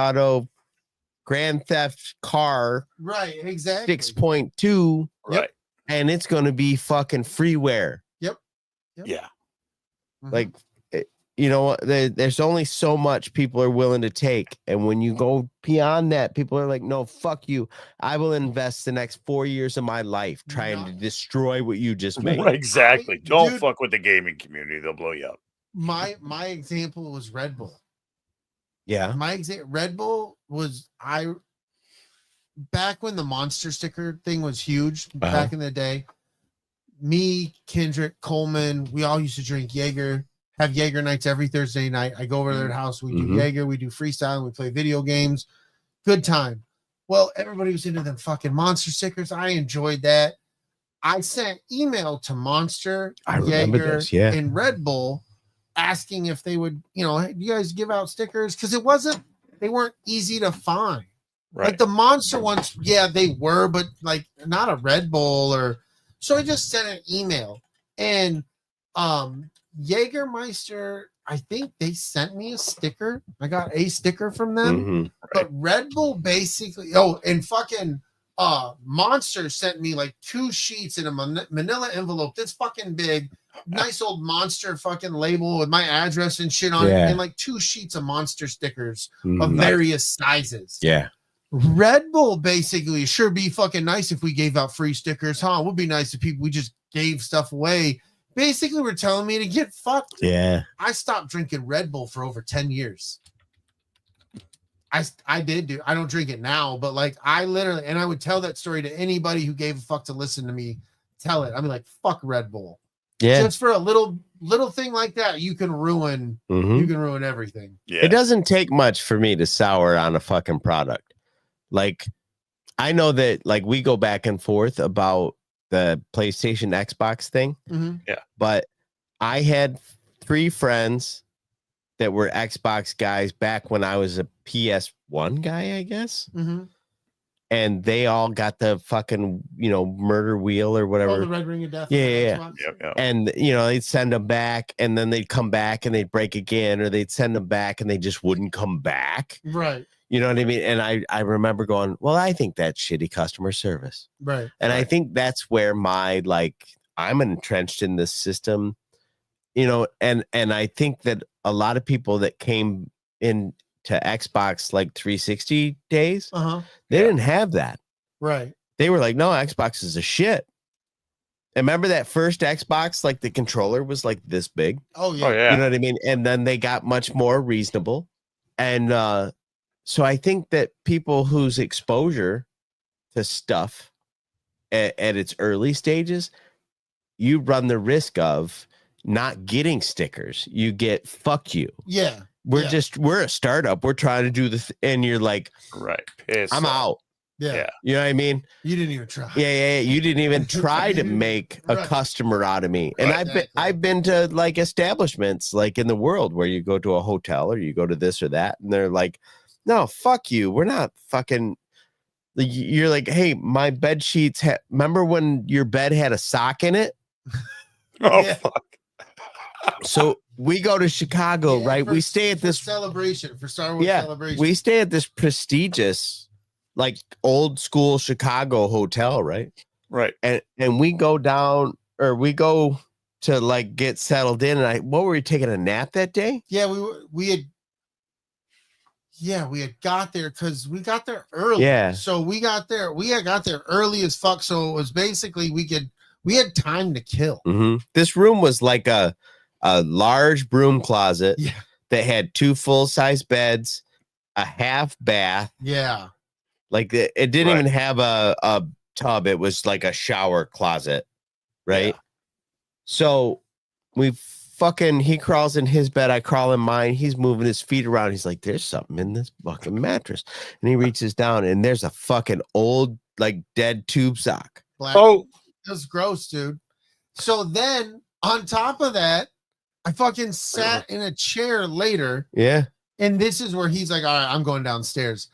Car. Right. Exactly. 6.2. Right. And it's going to be fucking freeware. Yep. Yeah. Like, you know, there's only so much people are willing to take. And when you go beyond that, people are like, no, fuck you. I will invest the next 4 years of my life trying to destroy what you just made. Exactly. Don't fuck with the gaming community. They'll blow you up. My example was Red Bull. Yeah. Red Bull was back when the monster sticker thing was huge back in the day. Me, Kendrick, Coleman, we all used to drink Jaeger. Have Jaeger nights every Thursday night. I go over to their house. We do Jaeger. We do freestyle. We play video games. Good time. Well, everybody was into them fucking monster stickers. I enjoyed that. I sent email to Monster, Jaeger, and Red Bull asking if they would, hey, you guys give out stickers? Because they weren't easy to find. Right. Like the monster ones, yeah, they were, but like not a Red Bull so I just sent an email and Jägermeister, I think they sent me a sticker. I got a sticker from them. But Red Bull basically, and fucking Monster sent me like 2 sheets in a manila envelope that's fucking big. Nice old Monster fucking label with my address and shit on it, and like 2 sheets of Monster stickers of various sizes. Yeah. Red Bull basically sure be fucking nice if we gave out free stickers, huh? It would be nice if we just gave stuff away. Basically, we're telling me to get fucked. Yeah. I stopped drinking Red Bull for over 10 years. I did. I don't drink it now, but like I literally, and I would tell that story to anybody who gave a fuck to listen to me tell it. I mean, like, fuck Red Bull. Yeah. Just for a little thing like that, you can ruin everything. Yeah. It doesn't take much for me to sour on a fucking product. Like, I know that like we go back and forth about the PlayStation Xbox thing. Yeah. But I had 3 friends that were Xbox guys back when I was a PS1 guy, I guess. And they all got the fucking, murder wheel or whatever. The red ring of death. Yeah. And, they'd send them back and then they'd come back and they'd break again, or they'd send them back and they just wouldn't come back. Right. You know what I mean? And I remember going, well, I think that's shitty customer service. Right. And I think that's where I'm entrenched in this system you know, and I think that a lot of people that came in to Xbox like 360 days, they didn't have that. Right. They were like, no, Xbox is a shit. And remember that first Xbox, like the controller was like this big. Oh yeah. Oh yeah. You know what I mean? And then they got much more reasonable. And so I think that people whose exposure to stuff at its early stages, you run the risk of not getting stickers. You get fuck you. Yeah. We're a startup. We're trying to do and you're like, Right. Piss I'm off. out. Yeah. You know what I mean? You didn't even try. Yeah. You didn't even try to make a customer out of me. And I've been to like establishments like in the world where you go to a hotel or you go to this or that, and they're like, no, fuck you. We're not fucking. You're like, hey, my bed sheets. Remember when your bed had a sock in it? Oh fuck. So we go to Chicago, right? We stay at this celebration for Star Wars celebration. We stay at this prestigious, like old school Chicago hotel, right? Right. And we go down, or we go to like get settled in. And what were we taking a nap that day? Yeah, we had got there because we got there early. Yeah. So we got there early as fuck. So it was basically we had time to kill. Mm-hmm. This room was like a large broom closet that had 2 full-size beds, a half bath. Yeah. Like it didn't even have a tub. It was like a shower closet. Right. Yeah. So he crawls in his bed. I crawl in mine. He's moving his feet around. He's like, there's something in this fucking mattress. And he reaches down and there's a fucking old, like dead tube sock. Oh, it was gross, dude. So then on top of that, I fucking sat in a chair later. Yeah. And this is where he's like, all right, I'm going downstairs.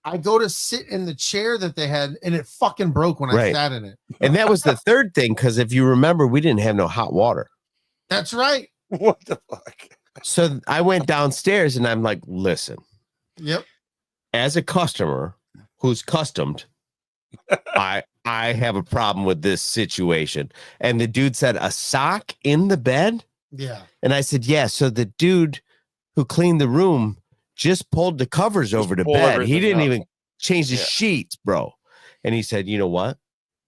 I go to sit in the chair that they had, and it fucking broke when I sat in it. And that was the third thing, because if you remember, we didn't have no hot water. That's right. What the fuck? So I went downstairs, and I'm like, listen. Yep. As a customer who's customed, I have a problem with this situation. And the dude said, a sock in the bed? Yeah. And I said, yeah. So the dude who cleaned the room just pulled the covers over the bed. He didn't even change the sheets, bro. And he said, you know what?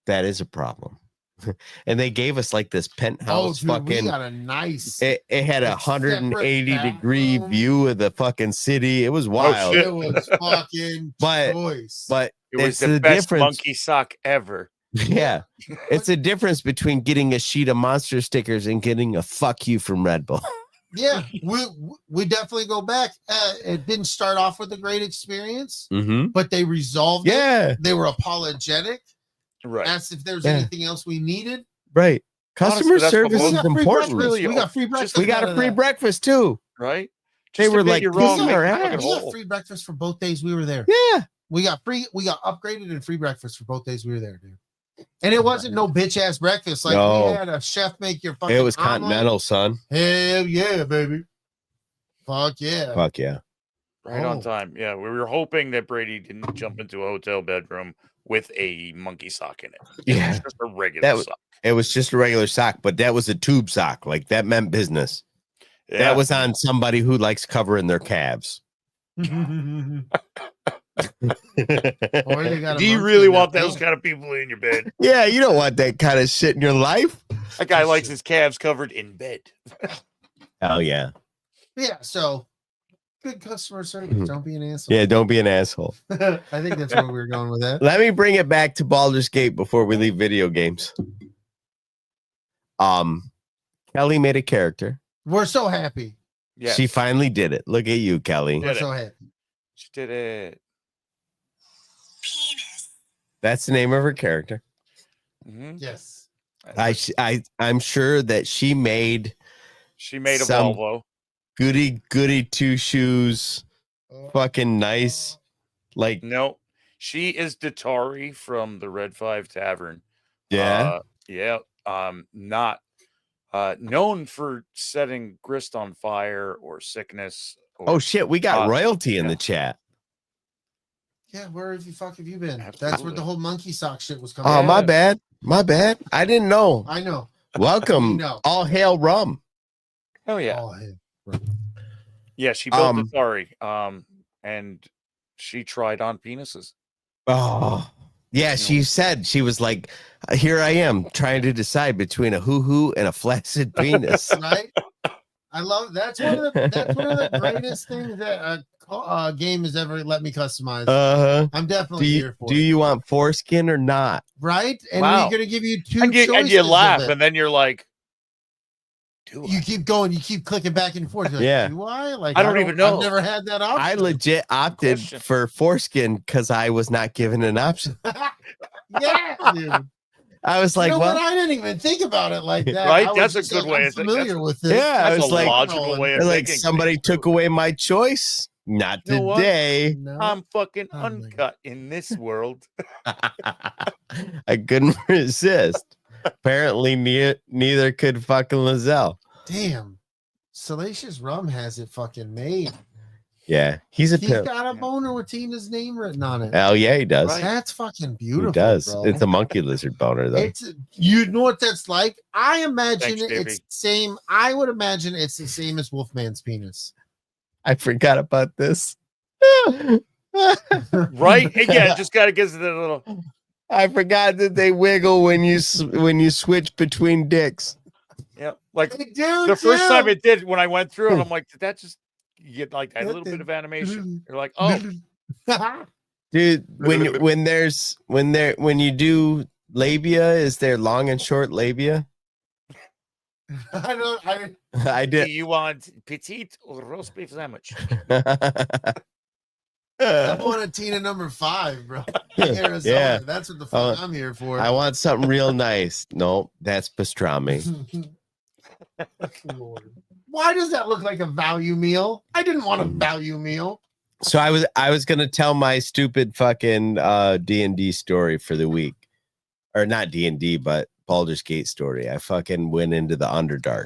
That is a problem. And they gave us like this penthouse fucking. We got a nice. It had a 180-degree view of the fucking city. It was wild. It was fucking choice. But it was the best monkey sock ever. Yeah. It's a difference between getting a sheet of monster stickers and getting a fuck you from Red Bull. Yeah, we definitely go back. It didn't start off with a great experience, but they resolved it. They were apologetic. Right. Asked if there's anything else we needed. Right. Customer service is important. We got free breakfast. We got a free breakfast too. Right. They were like, we got free breakfast for both days we were there. Yeah. We got upgraded and free breakfast for both days we were there, dude. And it wasn't no bitch ass breakfast. Like we had a chef make your fucking. It was continental, son. Hell yeah, baby. Fuck yeah. Fuck yeah. Right on time. Yeah, we were hoping that Brady didn't jump into a hotel bedroom with a monkey sock in it. Yeah, it was just a regular sock. It was just a regular sock, but that was a tube sock. Like that meant business. Yeah. That was on somebody who likes covering their calves. Do you really want those kind of people in your bed? Yeah, you don't want that kind of shit in your life. That guy likes his calves covered in bed. Hell yeah. Yeah, so good customer service. Don't be an asshole. Yeah, don't be an asshole. I think that's where we were going with that. Let me bring it back to Baldur's Gate before we leave video games. Kellie made a character. We're so happy. Yeah, she finally did it. Look at you, Kellie. We're so happy. She did it. Penis. That's the name of her character. Yes. I'm sure that she made a Volvo. Goody two shoes. Fucking nice. Like no, she is Datari from the Red 5 Tavern. Yeah. Not known for setting grist on fire or sickness. Oh shit, we got royalty in the chat. Yeah, where have you been? Absolutely. That's where the whole monkey sock shit was coming. Oh, my bad. I didn't know. I know. Welcome. All hail rum. Oh yeah. All him. Yeah, she built Atari. And she tried on penises. Oh, yeah. She said, she was like, here I am trying to decide between a hoo-hoo and a flaccid penis. Right? I love that's one of the greatest things that a game has ever let me customize. I'm definitely here for do it. you want foreskin or not? Right? And Wow. we're gonna give you two And choices. you laugh, of it. and then you're like, you keep going, you keep clicking back and forth. You're like, Yeah. do I? Like I don't even know. I've never had that option. I legit opted for foreskin because I was not given an option. Yeah, dude. I was like, well, I didn't even think about it like that. Right? I was That's a just good like, way I'm of thinking. familiar with it. yeah, I That's was a like, logical way of like thinking. somebody took away my choice. Not You know what? today. No. I'm fucking Oh my uncut in this world. I couldn't resist. Apparently, neither could fucking Lizelle. Damn. Salacious Rum has it fucking made. Yeah, he's a He's pimp. got a boner with Tina's name written on it. Hell yeah, he does. Right. That's fucking beautiful. He does. Bro. It's a monkey lizard boner, though. It's you know what that's like. I imagine Thanks, it's same. I would imagine it's the same as Wolfman's penis. I forgot about this. Right? Yeah, just got to get to the little. I forgot that they wiggle when you switch between dicks. Yeah, like They do, the first too. time it did when I went through it, I'm like, did that just get like a little bit of animation? You're like, oh, Dude, when you do labia, is there long and short labia? I I do did. you want petite or roast beef sandwich? I want a Tina number 5, bro. Arizona. Yeah. That's what the fuck I'm here for. I want something real nice. No, that's pastrami. Lord. Why does that look like a value meal? I didn't want a value meal. So I was gonna tell my stupid fucking D&D story for the week, or not D&D, but Baldur's Gate story. I fucking went into the Underdark.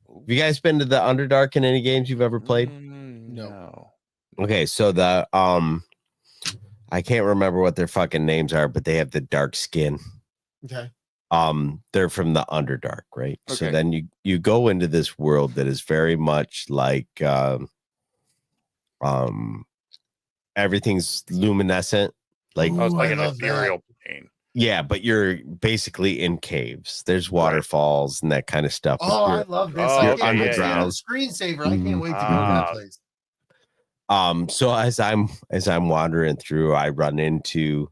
Have you guys been to the Underdark in any games you've ever played? No. Okay, so the I can't remember what their fucking names are, but they have the dark skin. Okay. They're from the Underdark, right? Okay. So then you go into this world that is very much like everything's luminescent, like I was like an love that. ethereal plane. yeah, but you're basically in caves. There's waterfalls and that kind of stuff. Oh, I love this. Oh, I okay, can't yeah, wait to yeah. the screensaver. I can't wait to go to that place. So as I'm wandering through, I run into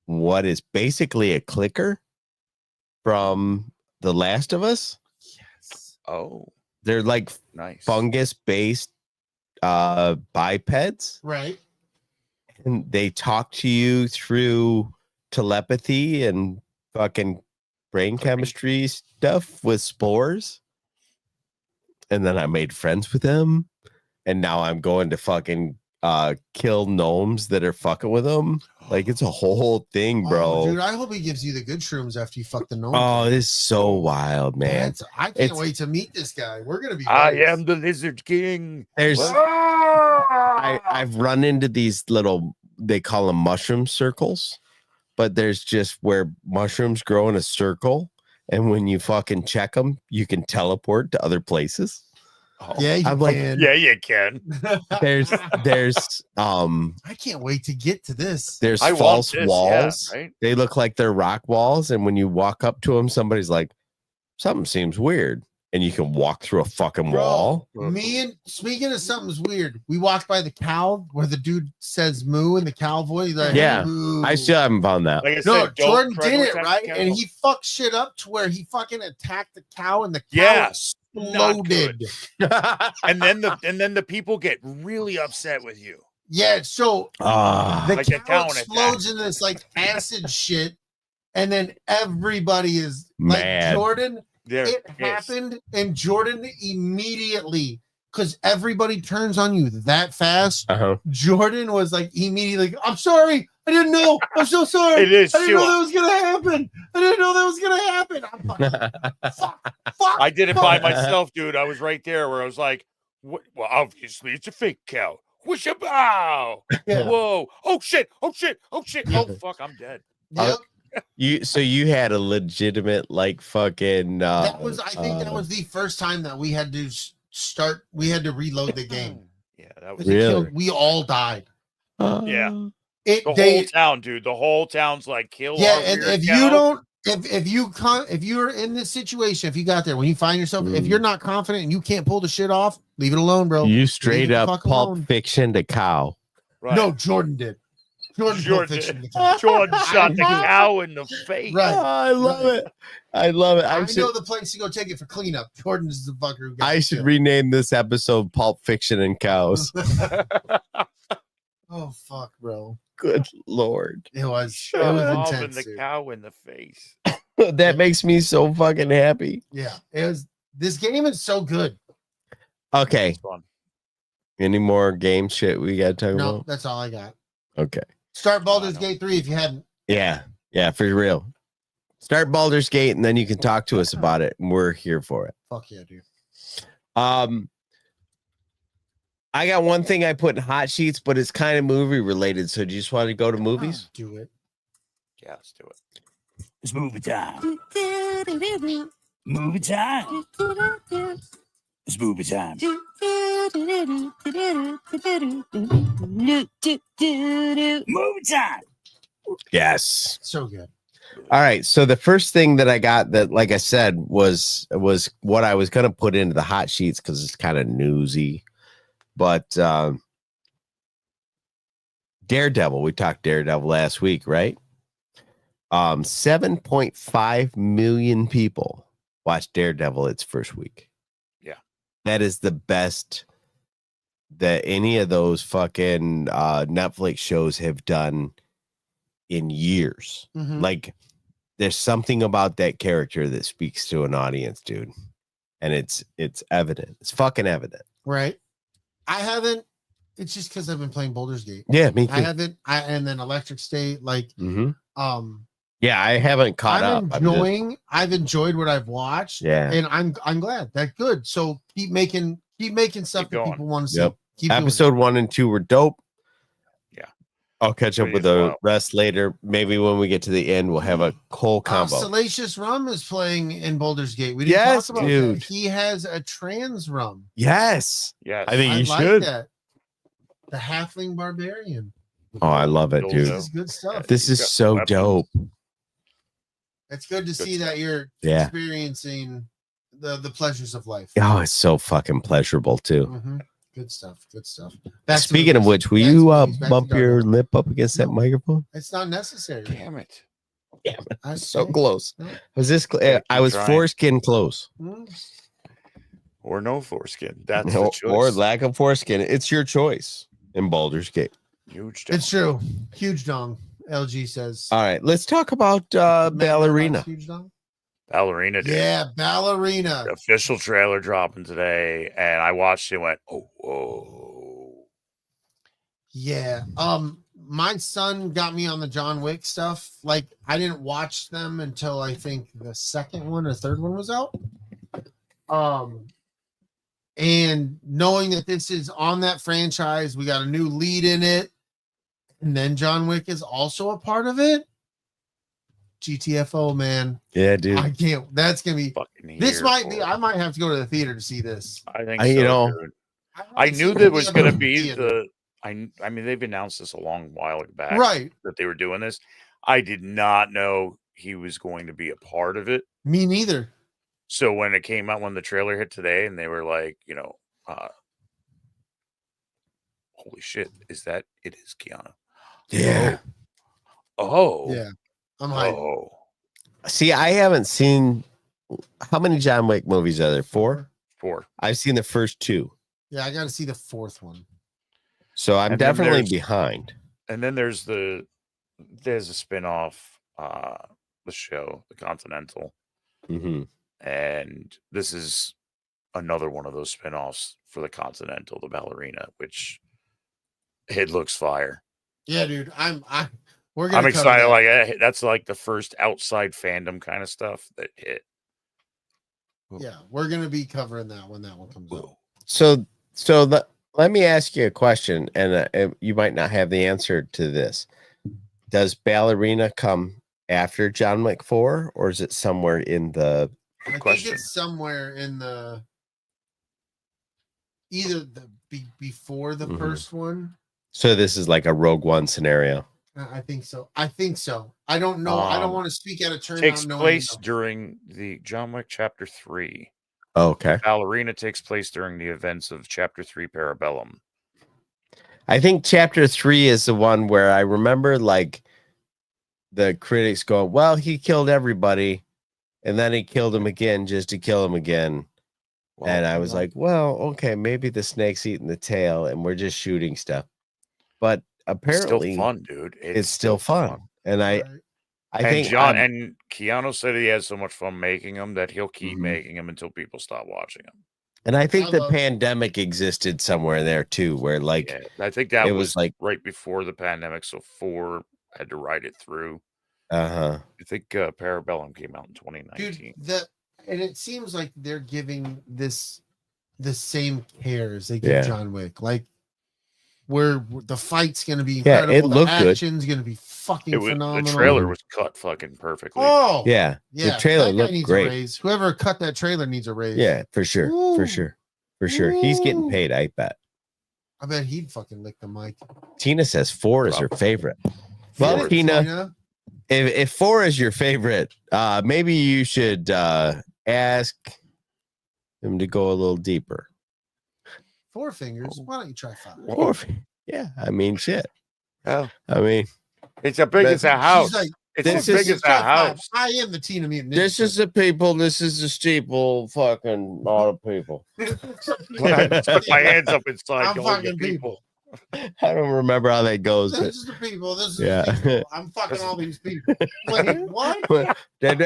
what is basically a clicker from The Last of Us. Yes. Oh, They're like nice. fungus based bipeds, Right. and they talk to you through telepathy and fucking brain chemistry stuff with spores. And then I made friends with them, and now I'm going to fucking kill gnomes that are fucking with them. Like, it's a whole thing, bro. Oh, dude, I hope he gives you the good shrooms after you fuck the gnome. Oh, this is so wild, man. I can't wait to meet this guy. We're gonna be. I buddies. am the Lizard King. There's I've run into these little, they call them mushroom circles, but there's just where mushrooms grow in a circle, and when you fucking check them, you can teleport to other places. Oh, Yeah, you I'm like, can. yeah, you can. There's I can't wait to get to this. there's I want false this, walls. yeah, right? They look like they're rock walls, and when you walk up to them, somebody's like, something seems weird, and you can walk through a fucking wall. Me and speaking of something's weird, we walked by the cow where the dude says moo in the cow voice. He's like, Yeah, moo. I still haven't found that. Like I No, said, don't Jordan try to did it attack right, the and cow. he fucked shit up to where he fucking attacked the cow, and the cow Yeah, exploded. and then the people get really upset with you. Yeah, so Ah, the Like the cow cow explodes into this like acid shit, and then everybody is like Mad. Jordan. They're It pissed. happened, and Jordan immediately, because everybody turns on you that fast. uh-huh. Jordan was like immediately, I'm sorry, I didn't know. I'm so sorry. It is I didn't know too. that was gonna happen. I didn't know that was gonna happen. I'm fucking, fuck. I did it by myself, dude. I was right there where I was like, what? Well, obviously it's a fake cow. Whoosh a bow. Yeah. Whoa. Oh shit. Oh shit. Oh shit. Oh fuck, I'm dead. Yep. You had a legitimate like fucking. That was, I think, that was the first time that we had to start. We had to reload the game. Yeah, that was Really? We all died. Yeah. The whole town, dude. The whole town's like kill. Yeah, and if you don't, if you're in this situation, if you got there when you find yourself, if you're not confident and you can't pull the shit off, leave it alone, bro. You straight Leave it the up fuck Pulp alone. Fiction to cow. Right. No, Jordan did. Jordan Pulp Fiction did. the cow. Jordan shot the cow in the face. Right. I love it. I love it. I know the place to go take it for cleanup. Jordan's the fucker who got I the should kill. rename this episode Pulp Fiction and Cows. Oh fuck, bro. Good Lord. It was Involving intense. the Dude. cow in the face. That makes me so fucking happy. Yeah, it was. This game is so good. Okay. It's fun. Any more game shit we got to talk No, about? that's all I got. Okay. Start Baldur's Gate 3 if you hadn't. Yeah. Yeah, for real. Start Baldur's Gate and then you can talk to us about it. And we're here for it. Fuck yeah, dude. I got one thing I put in hot sheets, but it's kind of movie related. So do you just want to go to movies? Do it. Yeah, let's do it. It's movie time. Movie time. It's movie time. Movie time. Yes. So good. All right. So the first thing that I got that, like I said, was what I was going to put into the hot sheets because it's kind of newsy. But Daredevil, we talked Daredevil last week, right? 7.5 million people watched Daredevil its first week. Yeah. That is the best that any of those fucking Netflix shows have done in years. Mhm. Like, there's something about that character that speaks to an audience, dude. And it's evident. It's fucking evident. Right. I haven't. It's just because I've been playing Baldur's Gate. Yeah, me too. I haven't. And then Electric State, like, Yeah, I haven't caught up. I've enjoyed what I've watched. Yeah. And I'm glad. That's good. So keep making stuff that people want to see. Yep. Keep doing it. Episode 1 and 2 were dope. Yeah. I'll catch up with the rest later. Maybe when we get to the end, we'll have a whole combo. Salacious Rum is playing in Baldur's Gate. We didn't Yes, talk about dude. that. He has a trans rum. Yes. Yes. I think you like should. that. The Halfling Barbarian. Oh, I love it, dude. This is good stuff. This is so dope. It's good to see that you're Yeah. experiencing the pleasures of life. Oh, it's so fucking pleasurable too. Mhm. Good stuff. Good stuff. Speaking of which, will you bump your lip up against that microphone? It's not necessary. Damn it. Yeah, I so say. close. No. Was this? Keep I was trying. foreskin close, Or no foreskin. That's or, the choice. or lack of foreskin. It's your choice in Baldur's Gate. Huge. It's true. Huge dong. LG says. All right, let's talk about Ballerina. Huge dong. Ballerina, dude. Yeah, Ballerina. The official trailer dropping today, and I watched it and went, oh, whoa. Yeah. My son got me on the John Wick stuff. Like, I didn't watch them until I think the second one or third one was out. And knowing that this is on that franchise, we got a new lead in it, and then John Wick is also a part of it. GTFO, man. Yeah, dude. I can't. That's gonna be. Fucking This here might for be. it. I might have to go to the theater to see this. I think You so, know, dude. I haven't knew seen that any was other going to be theater. I mean, they've announced this a long while back, Right. that they were doing this. I did not know he was going to be a part of it. Me neither. So when it came out, when the trailer hit today, and they were like, holy shit, is that it is Keanu? Yeah. Oh, Yeah, I'm hyped. oh, See, I haven't seen how many John Wick movies are there? 4? 4. I've seen the first 2, Yeah, I got to see the fourth one. so I'm And then definitely there's- behind. And then there's a spin-off, the show, The Continental. Mm-hmm. And this is another one of those spin-offs for The Continental, the Ballerina, which it looks fire. Yeah, dude. We're I'm gonna. excited. cover Like, that's like the first outside fandom kind of stuff that hit. that. Yeah, we're gonna be covering that when that one comes out. So let me ask you a question, and you might not have the answer to this. Does Ballerina come after John Wick 4, or is it somewhere in the I Question. think it's somewhere in the either before the Mhm. first one. So this is like a Rogue One scenario. I think so. I don't know. I don't want to speak out of turn. Takes not knowing place enough. during the John Wick Chapter 3. Okay. Ballerina takes place during the events of Chapter 3 Parabellum. I think chapter 3 is the one where I remember like the critics going, well, he killed everybody and then he killed him again just to kill him again. And I was like, well, okay, maybe the snake's eating the tail and we're just shooting stuff. But apparently it's still fun, dude. It's still fun. And I think John and Keanu said he had so much fun making them that he'll keep Mhm. making them until people stop watching them. and I think I the love- pandemic existed somewhere there too, where like Yeah, I think that it was was like right before the pandemic, so 4 had to ride it through. uh-huh. I think Parabellum came out in 2019. Dude, and it seems like they're giving this the same care as they give Yeah. John Wick. Like where the fight's gonna be Yeah, incredible. it the looked good. action's gonna be fucking phenomenal. The trailer was cut fucking perfectly. Oh Yeah. yeah, The trailer that guy looked needs great. a raise. Whoever cut that trailer needs a raise. Yeah, for sure. For Ooh. sure. For sure. He's getting Ooh. paid, I bet. I bet he'd fucking lick the mic. Tina says 4 is her favorite. Well, Four. Tina, if 4 is your favorite, maybe you should ask him to go a little deeper. 4 fingers. Why don't you try 5? Or, yeah, I mean, shit. Oh, I mean, it's as big as a house. She's like, It's this as big is- as a try 5. house. I am the Tina Mutant Ninja. this is the people. This is the steeple. Fucking all the people. When I put my hands up inside, I'm going to fucking people. I don't remember how that goes. This But is the people. This is Yeah. the people. I'm fucking all these people. Wait, what? and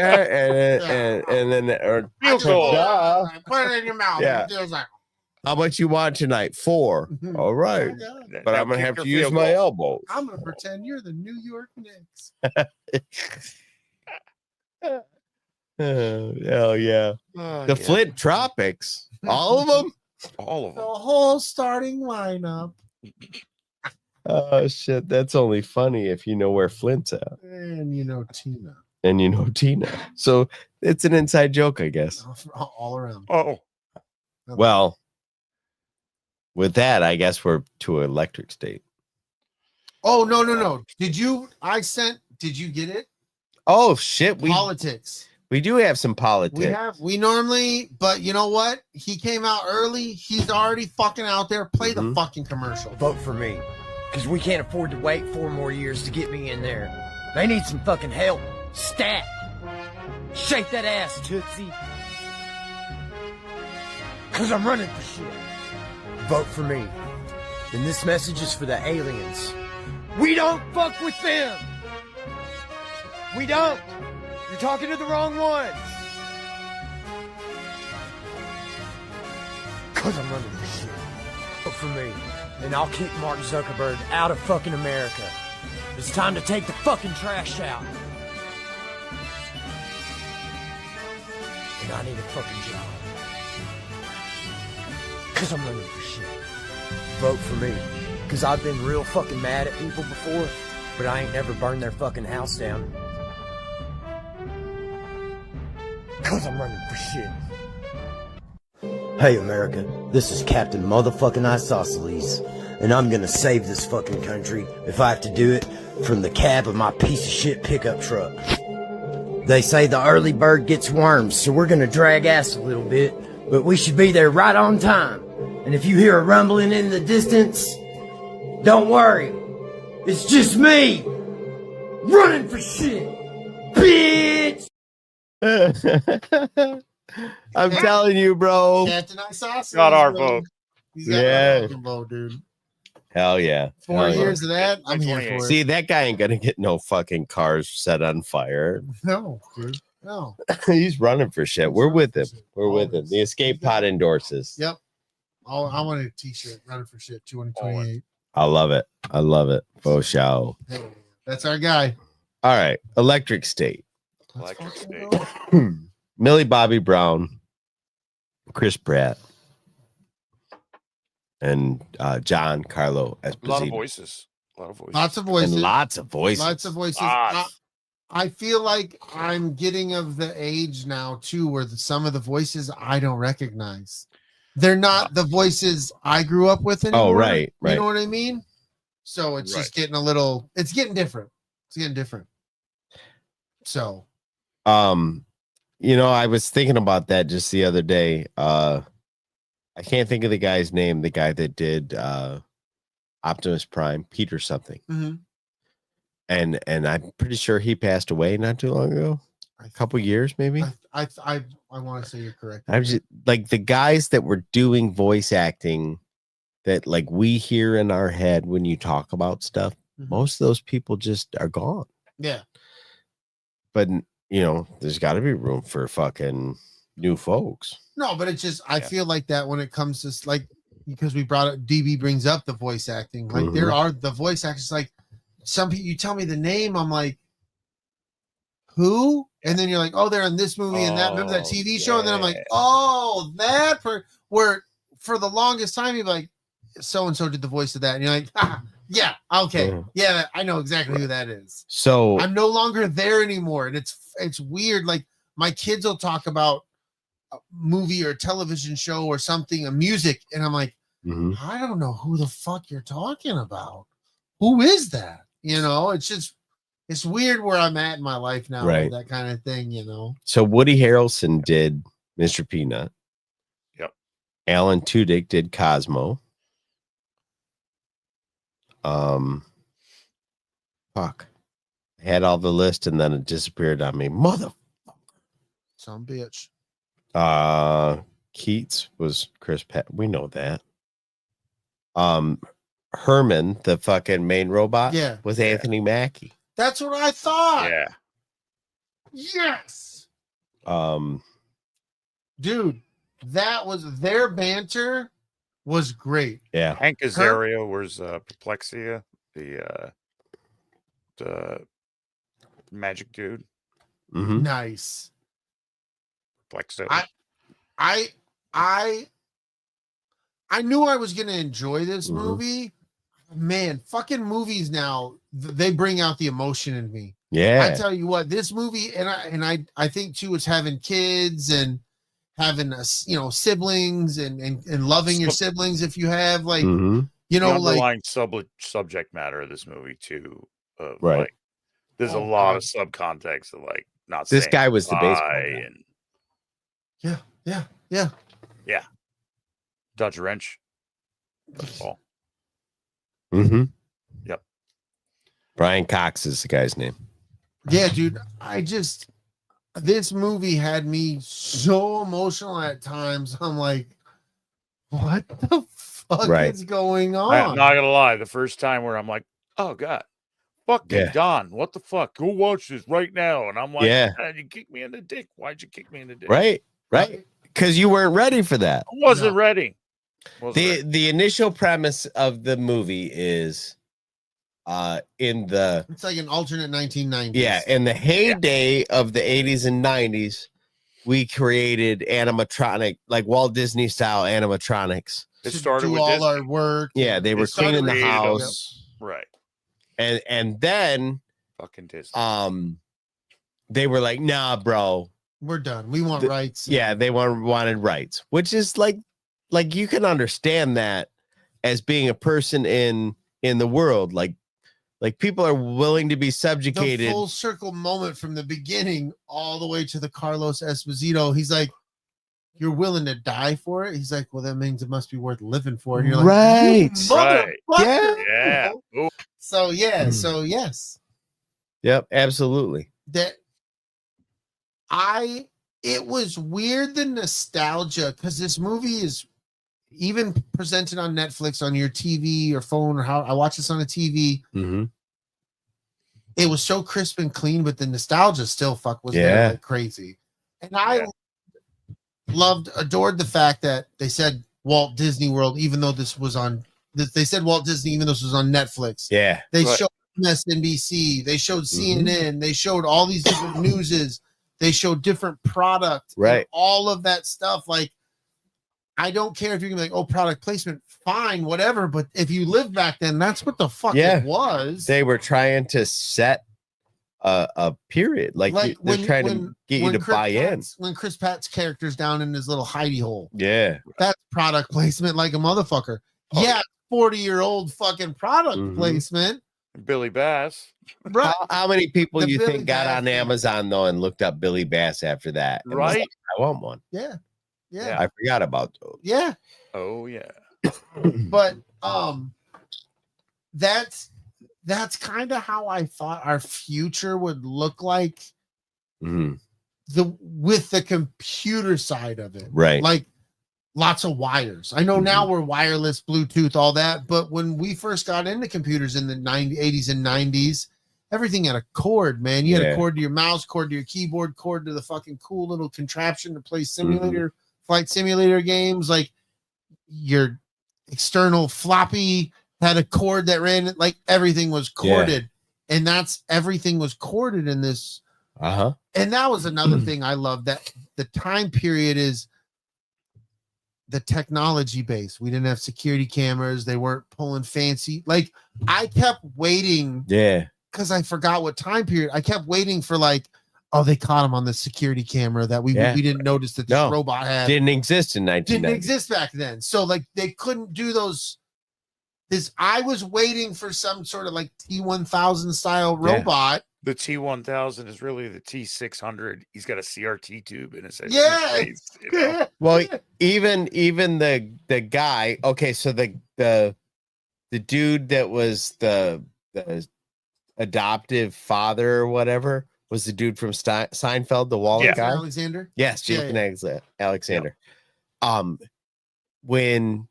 then or I just goal. pulled it, put it in your mouth. Yeah. It feels like, how much you want tonight? 4. All right. oh, God. But I'm gonna have to use my elbows. I'm gonna pretend you're the New York Knicks. Oh, hell yeah. The Flint Tropics. All of them? All of The them. whole starting lineup. Oh shit. That's only funny if you know where Flint's at. And you know Tina. And you know Tina. So it's an inside joke, I guess. All around. Oh, Well, with that, I guess we're to Electric State. Oh no. Did you get it? Oh shit. Politics. We do have some politics. We normally, but you know what? He came out early. He's already fucking out there. Play the Mhm. fucking commercial. Vote for me. Because we can't afford to wait 4 more years to get me in there. They need some fucking help. Stat. Shake that ass, Tootsie. Because I'm running for shit. Vote for me. And this message is for the aliens. We don't fuck with them. We don't. You're talking to the wrong ones. Because I'm running for shit. Vote for me. And I'll kick Mark Zuckerberg out of fucking America. It's time to take the fucking trash out. And I need a fucking job. Because I'm running for shit. Vote for me. Because I've been real fucking mad at people before, but I ain't never burned their fucking house down. Because I'm running for shit. Hey America, this is Captain Motherfucking Isosceles, and I'm gonna save this fucking country if I have to do it from the cab of my piece of shit pickup truck. They say the early bird gets worms, so we're gonna drag ass a little bit, but we should be there right on time. And if you hear a rumbling in the distance, don't worry, it's just me running for shit, bitch! I'm telling you, bro. Captain Isosceles. got our bro. vote. He's got Yeah. our fucking vote, dude. Hell yeah. 4 Hell yeah. years of that, I'm here for it. See, that guy ain't gonna get no fucking cars set on fire. No, dude. No. He's running for shit. We're with him. We're with him. Always. The escape pod endorses. Yep. I want a t-shirt running for shit 2028. I love it. I love it. For show. That's our guy. All right. Electric State. Electric Let's State. fucking go. Millie Bobby Brown, Chris Pratt, and John Carlo A lot of Esposito. voices. A lot of voices. Lots of voices. And lots of voices. Lots of voices. Lots. I feel like I'm getting of the age now too, where some of the voices I don't recognize. They're not the voices I grew up with anymore. Oh, right. You know what I mean? So it's just getting it's getting different. It's getting different. So, I was thinking about that just the other day. I can't think of the guy's name, the guy that did Optimus Prime, Peter something. Mm-hmm. And I'm pretty sure he passed away not too long ago. A couple years, maybe. I want to say you're correct. I'm just like the guys that were doing voice acting that like we hear in our head when you talk about stuff. Mm-hmm. Most of those people just are gone. Yeah. But there's got to be room for fucking new folks. No, but it's just I feel like that when it comes to like because we brought up DB brings up the voice acting. Like there are the voice actors like some people you tell me the name, I'm like, who? And then you're like, oh, they're in this movie and that. Remember that TV show? And then I'm like, oh, that where for the longest time you're like, so and so did the voice of that, and you're like, yeah, okay, yeah, I know exactly who that is. So I'm no longer there anymore, and it's weird. Like my kids will talk about a movie or a television show or something, a music, and I'm like, I don't know who the fuck you're talking about. Who is that? It's just it's weird where I'm at in my life now, right? That kind of thing, So Woody Harrelson did Mr. Peanut. Yep. Alan Tudyk did Cosmo. Fuck. I had all the list and then it disappeared on me. Motherfucker. Some bitch. Keats was Chris Pratt. We know that. Herman, the fucking main robot, was Anthony Mackie. That's what I thought. Yeah. Yes. Dude, that was their banter was great. Yeah. Hank Azaria was Perplexia, the magic dude. Mm-hmm. Nice. Plexo. I knew I was gonna enjoy this movie. Man, fucking movies now, they bring out the emotion in me. Yeah. I tell you what, this movie, and I think too, it's having kids and having siblings and loving your siblings if you have like the underlying subject matter of this movie too. Right. Like, there's a lot of subcontext of like not this saying guy was the baseball guy guy. and yeah. Dutch wrench. That's all. Mm-hmm. Yep. Brian Cox is the guy's name. Yeah, dude. This movie had me so emotional at times. I'm like, what the fuck is going on? I'm not gonna lie. The first time where I'm like, oh god, fucking Don, what the fuck? Go watch this right now. And I'm like, you kicked me in the dick. Why'd you kick me in the dick? Right. Because you weren't ready for that. I wasn't ready. The initial premise of the movie is it's like an alternate 1990s. Yeah, in the heyday of the 80s and 90s, we created animatronic, like Walt Disney style animatronics. It started with all our work. Yeah, they were cleaning the house. Right. And then fucking Disney. They were like, nah, bro. We're done. We want rights. Yeah, they wanted rights, which is like you can understand that as being a person in the world, like people are willing to be subjugated. The full circle moment from the beginning all the way to the Carlos Esposito. He's like, you're willing to die for it? He's like, well, that means it must be worth living for. And you're like, right. Yeah. Ooh. So yes. Yep, absolutely. It was weird, the nostalgia, because this movie is even presented on Netflix on your TV or phone, or how I watch this on a TV. Mm-hmm. It was so crisp and clean, but the nostalgia still was there like crazy. And I adored the fact that they said Walt Disney World, even though this was on. They said Walt Disney, even though this was on Netflix. Yeah, they showed MSNBC, they showed CNN, they showed all these different newses. They show different product, right? All of that stuff. Like, I don't care if you're gonna be like, oh, product placement, fine, whatever. But if you lived back then, that's what the fuck it was. They were trying to set a period. Like they're trying to get you to buy in. When Chris Pratt's character's down in his little hidey hole. Yeah. That's product placement like a motherfucker. Oh, yeah, 40-year-old fucking product placement. Billy Bass. Right. How many people The you Billy think got Bass on thing. Amazon though and looked up Billy Bass after that? And was Right. like, I want one. Yeah. I forgot about those. Yeah. Oh yeah. But that's kind of how I thought our future would look like with the computer side of it. Right. Like lots of wires. I know now we're wireless, Bluetooth, all that, but when we first got into computers in the 80s and 90s, everything had a cord, man. You had a cord to your mouse, cord to your keyboard, cord to the fucking cool little contraption to play simulator, flight simulator games. Like your external floppy had a cord that ran, like everything was corded. And everything was corded in this. And that was another thing I love, that the time period is the technology base. We didn't have security cameras. They weren't pulling fancy. Like I kept waiting. Yeah. Because I forgot what time period. I kept waiting for like, oh, they caught him on the security camera that we didn't notice that this robot had. Didn't exist in 1990. Didn't exist back then. So like they couldn't do those. I was waiting for some sort of like T-1000 style robot. The T-1000 is really the T-600. He's got a CRT tube in his head. Yeah. You know? Well, even the guy. Okay, so the dude that was the adoptive father or whatever was the dude from Seinfeld, the wallet guy. Alexander. Yes, Jason Alexander. When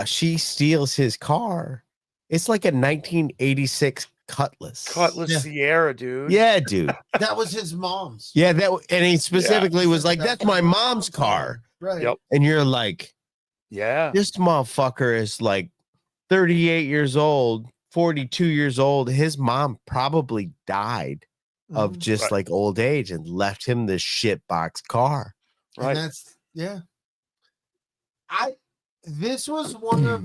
she steals his car, it's like a 1986 Cutlass Sierra, dude. Yeah, dude. That was his mom's. Yeah, and he specifically was like, "That's my mom's car." Right. Yep. And you're like, "Yeah, this motherfucker is like 38 years old, 42 years old. His mom probably died of just like old age and left him this shitbox car." Right. And that's this was one of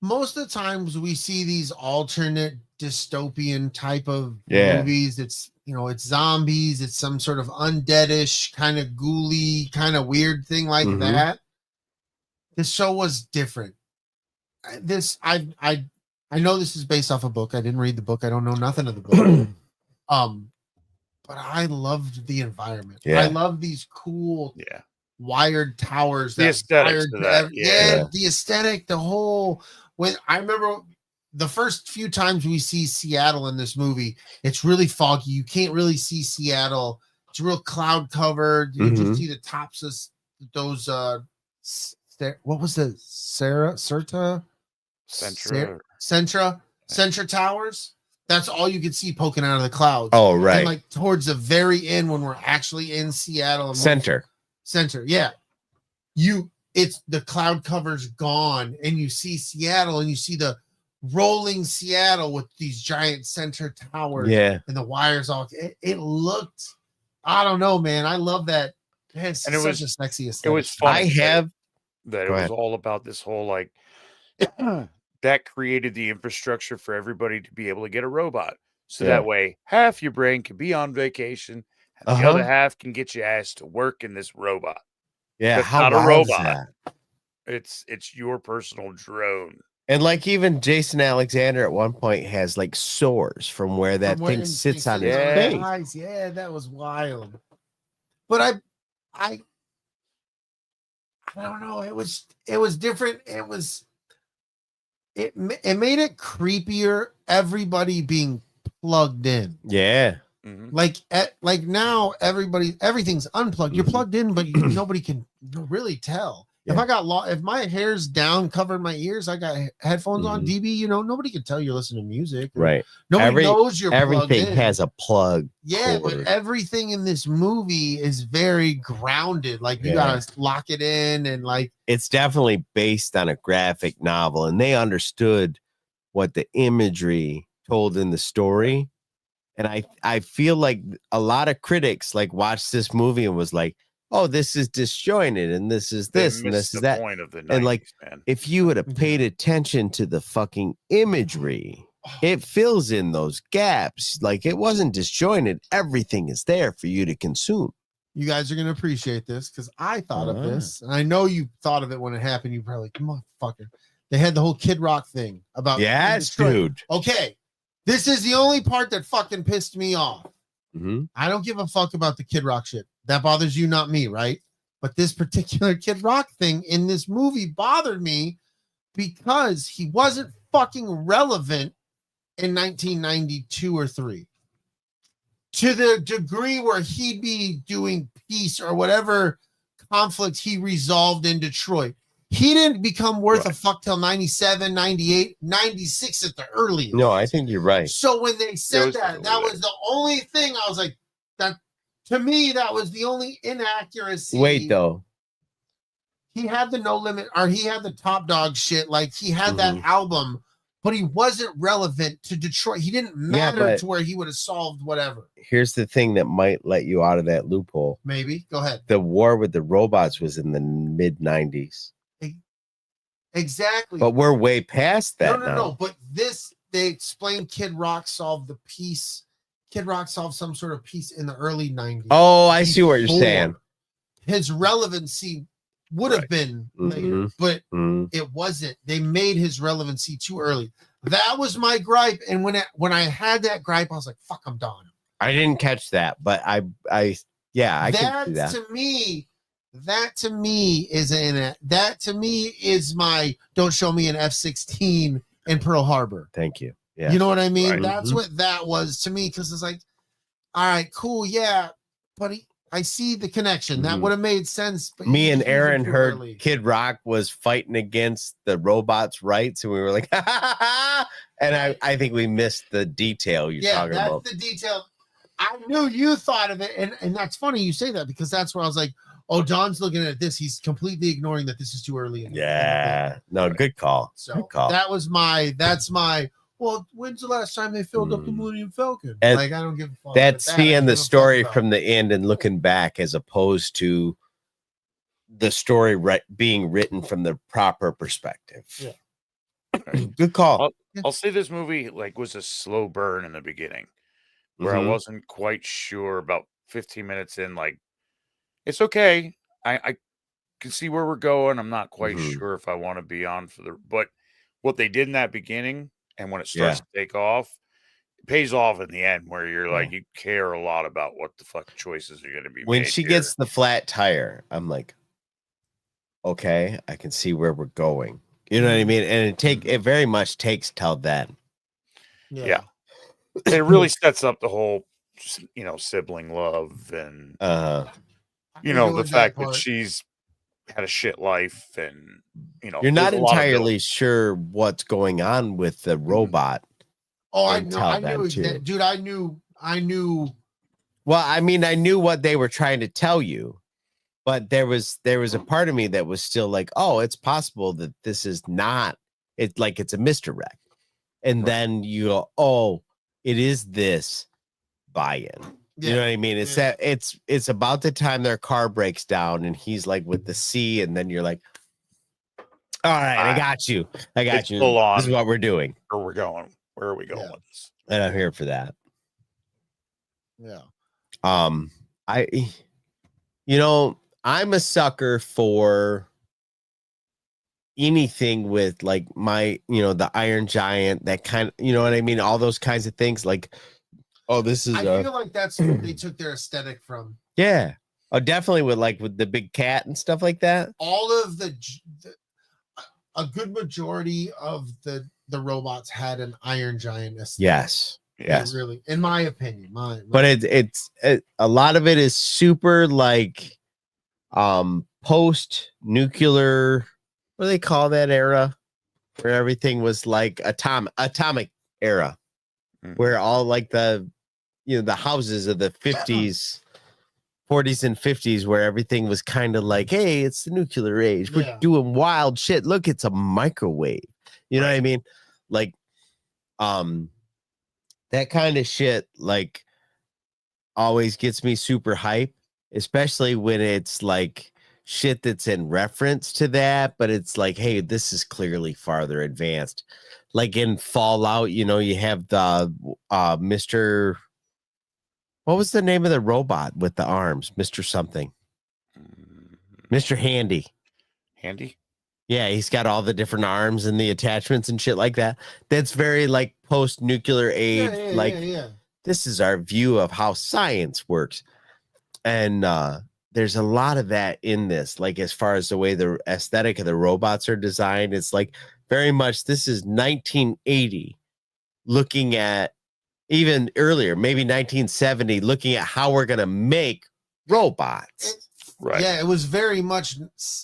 most of the times we see these alternate dystopian type of movies. It's it's zombies, it's some sort of undeadish kind of ghouly kind of weird thing like that. This show was different. I know this is based off a book. I didn't read the book. I don't know nothing of the book. But I loved the environment. I love these cool wired towers. The aesthetics of that. The aesthetic, the whole. When I remember the first few times we see Seattle in this movie, it's really foggy. You can't really see Seattle. It's real cloud covered. You just see the tops of those. What was the Sentra towers? That's all you could see poking out of the clouds. Oh, right. And like towards the very end when we're actually in Seattle. Center. Yeah. It's the cloud cover's gone and you see Seattle and you see the rolling Seattle with these giant center towers and the wires all. It looked, I don't know, man. I love that. It's such a sexy aesthetic. It was fun. It was all about this whole like that created the infrastructure for everybody to be able to get a robot. So that way half your brain can be on vacation and the other half can get your ass to work in this robot. Yeah, that's how not a robot. That? It's your personal drone. And like even Jason Alexander at one point has like sores from where that thing sits on his face. Yeah, that was wild. But I don't know. It was different. It made it creepier. Everybody being plugged in. Yeah. Like now everything's unplugged. You're plugged in, but nobody can really tell. If I got if my hair's down, covering my ears, I got headphones on, DB. Nobody can tell you're listening to music. Right. Nobody knows you're plugged in. Everything has a plug. Yeah, cord. But everything in this movie is very grounded. Like you gotta lock it in, and like it's definitely based on a graphic novel, and they understood what the imagery told in the story. And I feel like a lot of critics like watched this movie and was like, "Oh, this is disjointed, and this is this, and this is that." Point of the 90s, and like, man. if you would have paid attention to the fucking imagery it fills in those gaps. Like, it wasn't disjointed. Everything is there for you to consume. You guys are going to appreciate this because I thought of this. And I know you thought of it when it happened. You probably, come on, fucker. They had the whole Kid Rock thing about. Yes, dude. Okay. This is the only part that fucking pissed me off. Mm-hmm. I don't give a fuck about the Kid Rock shit. That bothers you, not me, right? But this particular Kid Rock thing in this movie bothered me because he wasn't fucking relevant in 1992 or 3. To the degree where he'd be doing peace or whatever conflict he resolved in Detroit. He didn't become worth a fuck till 97, 98, 96 at the earliest. No, I think you're right. So when they said that was the only thing I was like, that to me, that was the only inaccuracy. Wait, though. He had the No Limit, or he had the Top Dog shit. Like, he had that album, but he wasn't relevant to Detroit. He didn't matter to where he would have solved whatever. Here's the thing that might let you out of that loophole. Maybe. Go ahead. The war with the robots was in the mid-90s. Exactly. But we're way past that now. No. But this, they explained Kid Rock solved the peace. Kid Rock solved some sort of peace in the early 90s. Oh, I see what you're saying. His relevancy would have been later, but it wasn't. They made his relevancy too early. That was my gripe. And when I had that gripe, I was like, fuck, I'm done. I didn't catch that, but I can see that. That to me is my don't show me an F-16 in Pearl Harbor. Thank you. Yeah. You know what I mean? Right. That's what that was to me, because it's like, all right, cool, yeah, but I see the connection. That would have made sense. But me and Aaron heard Kid Rock was fighting against the robots' rights, and we were like, ha, ha, ha. And I think we missed the detail you're talking about. Yeah, that's the detail. I knew you thought of it, and that's funny you say that, because that's where I was like, oh, Don's looking at this. He's completely ignoring that this is too early. No, good call. So good call. That's my. Well, when's the last time they filled up the Millennium Falcon? And like, I don't give a fuck. That's seeing the story from the end and looking back, as opposed to the story being written from the proper perspective. Yeah. Good call. I'll say this movie was a slow burn in the beginning, where I wasn't quite sure. About 15 minutes in, it's okay. I can see where we're going. I'm not quite sure if I want to be on but what they did in that beginning, and when it starts to take off, it pays off in the end, where you're like, you care a lot about what the fuck choices are going to be when made she here. gets the flat tire, I'm like, okay, I can see where we're going. You know what I mean? And it very much takes till then. Yeah. It really sets up the whole, sibling love and the fact that she's had a shit life, and you're not entirely sure what's going on with the robot. Oh, I knew that, dude. I knew. Well, I mean, I knew what they were trying to tell you, but there was a part of me that was still like, oh, it's possible that this is not. It's like it's a misdirect, and then you go, oh, it is this buy-in. You know what I mean? It's that it's about the time their car breaks down, and he's like with the C, and then you're like, all right, I got you. Full on. This is what we're doing. Where we're going. Where are we going with this? And I'm here for that. Yeah. I'm a sucker for anything with the Iron Giant, that kind of, you know what I mean? All those kinds of things, like, oh, this is. I feel like that's where they took their aesthetic from. Yeah. Oh, definitely with the big cat and stuff like that. All of a good majority of the robots had an Iron Giant aesthetic. Yes. Really, in my opinion, but it's a lot of it is super post nuclear. What do they call that era? Where everything was like atomic era, where all the houses of the 50s, 40s and 50s, where everything was kind of like, hey, it's the nuclear age. We're doing wild shit. Look, it's a microwave. You know what I mean? That kind of shit, always gets me super hype, especially when it's shit that's in reference to that, but it's like, hey, this is clearly farther advanced. like in Fallout, you know, you have the Mr. What was the name of the robot with the arms? Mr. something. Mr. Handy. Handy? Yeah, he's got all the different arms and the attachments and shit like that. That's very like post-nuclear age. This is our view of how science works. And there's a lot of that in this. Like as far as the way the aesthetic of the robots are designed, it's like very much this is 1980 looking at even earlier, maybe 1970, looking at how we're going to make robots. Right. Yeah, it was very much,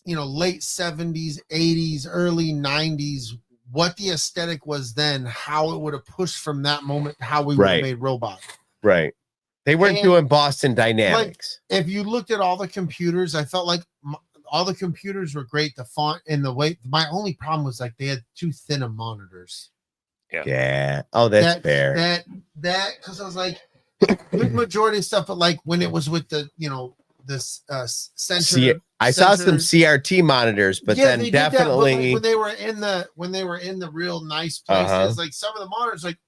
you know, late 70s, 80s, early 90s, what the aesthetic was then, how it would have pushed from that moment, how we would have made robots. Right. They weren't doing Boston Dynamics. Like, if you looked at all the computers, I felt like all the computers were great. The font and the way. My only problem was like they had too thin of monitors. Yeah. Oh, that's fair. That because I was like, good majority of stuff, but like when it was with the, you know, this center. I saw some CRT monitors, but then definitely but like when they were in the real nice places, like some of the monitors, like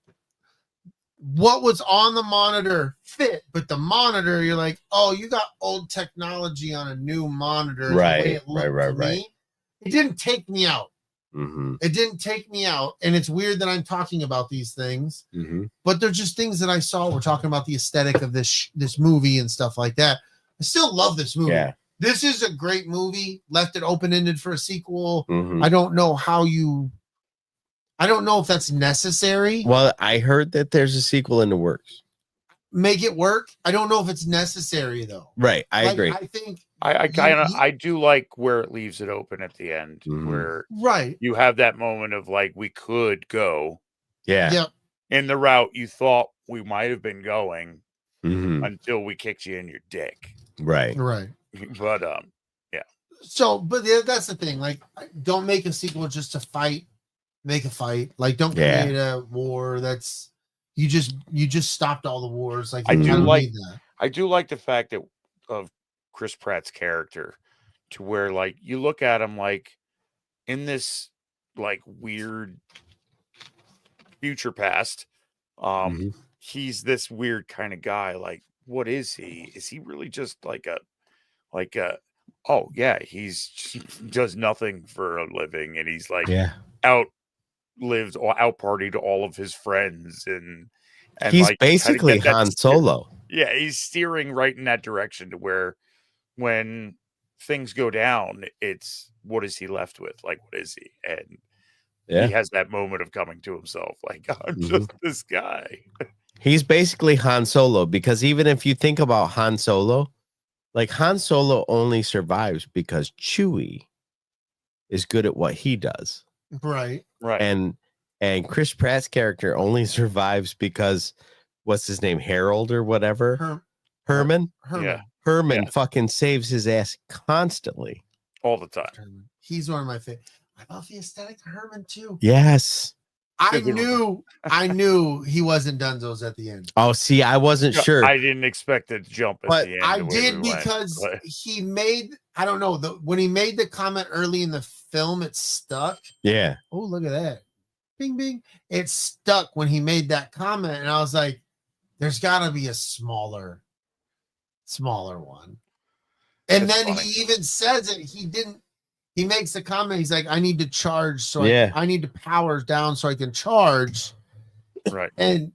what was on the monitor fit, but the monitor, you're like, oh, you got old technology on a new monitor. Right. It didn't take me out. Mm-hmm. It didn't take me out, and it's weird that I'm talking about these things, but they're just things that I saw. We're talking about the aesthetic of this movie and stuff like that. I still love this movie. Yeah. This is a great movie. Left it open-ended for a sequel. Mm-hmm. I don't know if that's necessary. Well, I heard that there's a sequel in the works. Make it work. I don't know if it's necessary though. Right. I agree. I think I do like where it leaves it open at the end, where you have that moment of like we could go in the route you thought we might have been going until we kicked you in your dick. Right. But So, but that's the thing. Like, don't make a sequel just to fight. Make a fight. Like, don't create a war. That's you just stopped all the wars. Like, I do like the fact that of Chris Pratt's character, to where like you look at him like in this like weird future past, he's this weird kind of guy. Like, what is he? Is he really just like a oh yeah, he's does nothing for a living, and he's like outlived or outpartied all of his friends, and he's like, basically Han Solo. Yeah, he's steering right in that direction to where when things go down, it's what is he left with? Like, what is he? And he has that moment of coming to himself, like, I'm just this guy. He's basically Han Solo, because even if you think about Han Solo, like Han Solo only survives because Chewie is good at what he does. Right. And Chris Pratt's character only survives because what's his name? Harold or whatever? Herman? Yeah. Herman fucking saves his ass constantly. All the time. He's one of my favorite. I love the aesthetic of Herman too. Yes. I knew he wasn't Dunzo's at the end. Oh, see, I wasn't sure. I didn't expect it to jump at the end. I did because he made, I don't know, when he made the comment early in the film, it stuck. Yeah. Oh, look at that. Bing, bing. It stuck when he made that comment. And I was like, there's got to be a smaller one. And then he even says it. He makes the comment. He's like, I need to charge. So I need to power down so I can charge. Right. And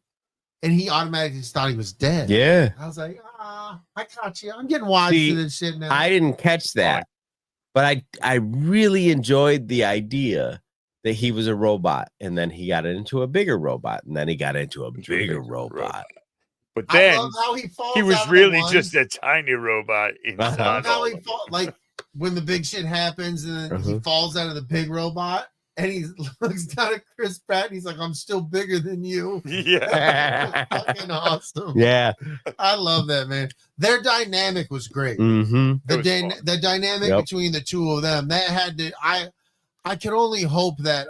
he automatically thought he was dead. Yeah. I was like, I caught you. I'm getting wise to this shit now. I didn't catch that. But I really enjoyed the idea that he was a robot, and then he got into a bigger robot, and then he got into a bigger robot. But then he was really just a tiny robot inside. How he like when the big shit happens, and then he falls out of the big robot, and he looks down at Chris Pratt, and he's like, "I'm still bigger than you." Yeah, fucking awesome. Yeah, I love that, man. Their dynamic was great. The dynamic between the two of them, that had to. I could only hope that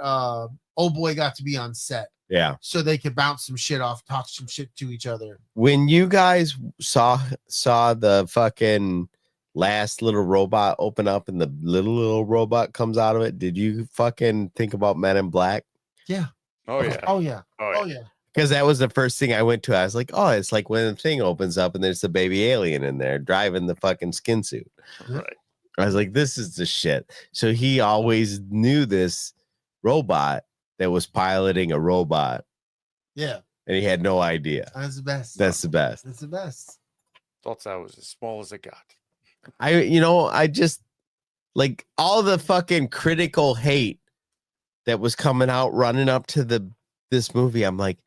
old boy got to be on set. Yeah. So they could bounce some shit off, talk some shit to each other. When you guys saw the fucking last little robot open up and the little robot comes out of it, did you fucking think about Men in Black? Yeah. Oh yeah. Oh yeah. Oh, Oh yeah. yeah. Because that was the first thing I went to. I was like, oh, it's like when the thing opens up and there's the baby alien in there driving the fucking skin suit. Right. I was like, this is the shit. So he always knew this robot that was piloting a robot. Yeah. And he had no idea. That's the best. That's the best. That's the best. Thought that was as small as it got. I just like all the fucking critical hate that was coming out running up to this movie. I'm like,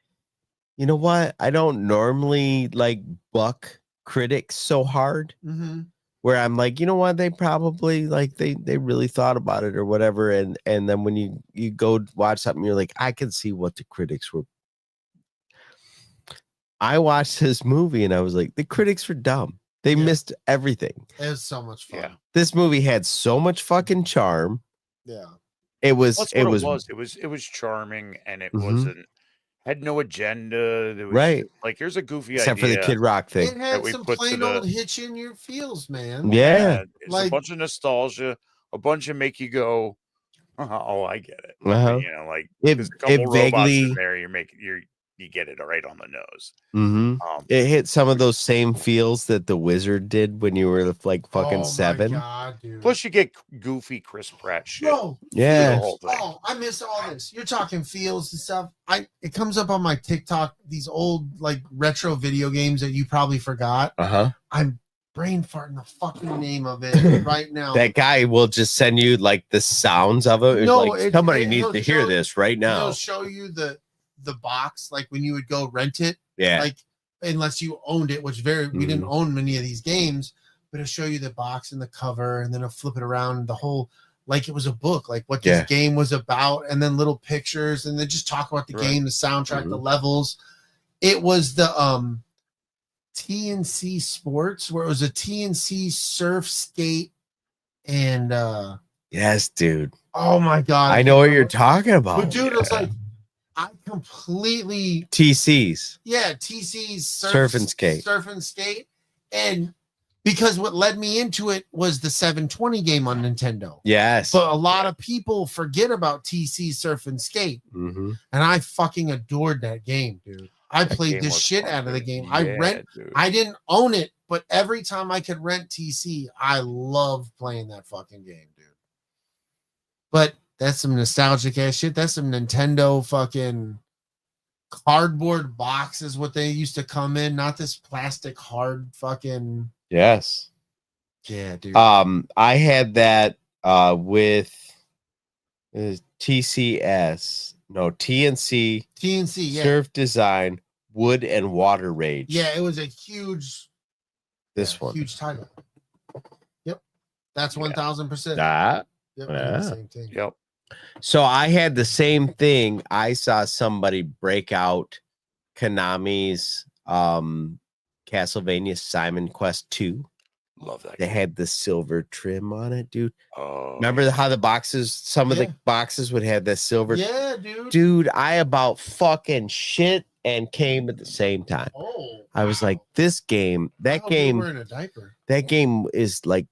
you know what? I don't normally like buck critics so hard. Mm-hmm. Where I'm like, you know what? They probably like they really thought about it or whatever. And then when you go watch something, you're like, I can see what the critics were. I watched this movie and I was like, the critics were dumb. They missed everything. It was so much fun. Yeah. This movie had so much fucking charm. Yeah. It was That's it what was it was charming, and it Mhm. wasn't had no agenda. There was Right. like here's a goofy except for idea. the Kid Rock thing. It had we some put to plain the- old hitch in your feels, man. Yeah. It's Like- a bunch of nostalgia, a bunch of make you go, oh, I get it. Uh-huh. You know, like It- there's a couple it robots in vaguely- there. You get it right on the nose. Mhm. It hit some of those same feels that the Wizard did when you were like fucking Oh, 7. My God, dude. Plus, you get goofy Chris Pratt shit. Bro, Yeah. The whole thing. oh, I miss all this. You're talking feels and stuff. It comes up on my TikTok, these old like retro video games that you probably forgot. Uh-huh. I'm brain farting the fucking name of it right now. That guy will just send you like the sounds of it. It's No, like somebody needs he'll to hear show- this right now. He'll show you the box, like when you would go rent it. Yeah. Like unless you owned it, which we didn't own many of these games, but it'll show you the box and the cover, and then it'll flip it around the whole like it was a book, like what this game was about, and then little pictures, and then just talk about the game, the soundtrack, the levels. It was the TNC Sports, where it was a TNC surf skate, and Yes, dude. oh my God, I know what you're talking about. But dude, it's like I completely TC's. TC's Surf and skate. Surf and skate. And because what led me into it was the 720 game on Nintendo. Yes. But a lot of people forget about TC Surf and Skate. Mhm. And I fucking adored that game, dude. I That played game the was shit fun, out of the dude. game. Yeah, dude. I didn't own it, but every time I could rent TC, I loved playing that fucking game, dude. But that's some nostalgic ass shit. That's some Nintendo fucking cardboard boxes, what they used to come in, not this plastic hard fucking. Yes. Yeah, dude. I had that with TCS. No, TNC. TNC, yeah. Surf Design, Wood and Water Rage. Yeah, it was a huge, This one. huge title. Yep. That's 1000%. That. Yep, I did the Yeah. same thing. Yep. So I had the same thing. I saw somebody break out Konami's Castlevania Simon Quest 2. Love that. They had the silver trim on it, dude. Oh, Remember how the boxes, some of Yeah. the boxes would have the silver. Yeah, dude. Dude, I about fucking shit and came at the same time. Oh, I was wow. like, this game, I that hope you game, were in a diaper. that game is like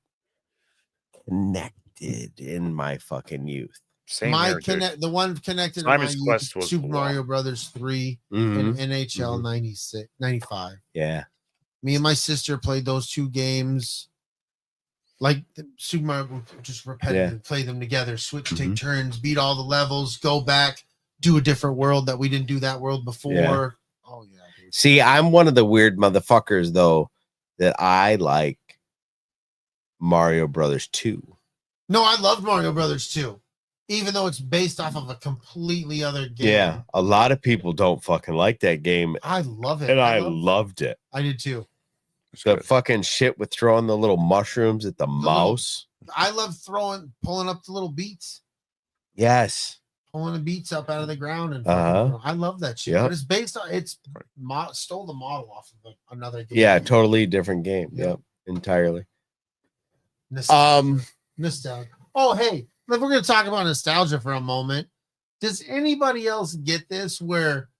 connected in my fucking youth. same My here, dude. connect, the one connected to Simon's my Quest youth, was Super the Mario Brothers 3 Mhm. and NHL 96, 95. Yeah. Me and my sister played those two games. Like the Super Mario, just repetitive, play them together, switch, take turns, beat all the levels, go back, do a different world that we didn't do that world before. Yeah. Oh yeah, dude. See, I'm one of the weird motherfuckers though that I like Mario Brothers 2. No, I loved Mario Brothers too, even though it's based off of a completely other game. Yeah, a lot of people don't fucking like that game, I love it. and I loved it. I did too. It's The good. fucking shit with throwing the little mushrooms at the mouse. I love pulling up the little beats, Yes. pulling the beats up out of the ground, and I love that shit. Yep. But it's based on stole the model off of another game. Yeah, totally different game. Yeah. Yep, entirely. Nostalgia. Nostalgia. Oh, hey, if we're gonna talk about nostalgia for a moment, does anybody else get this where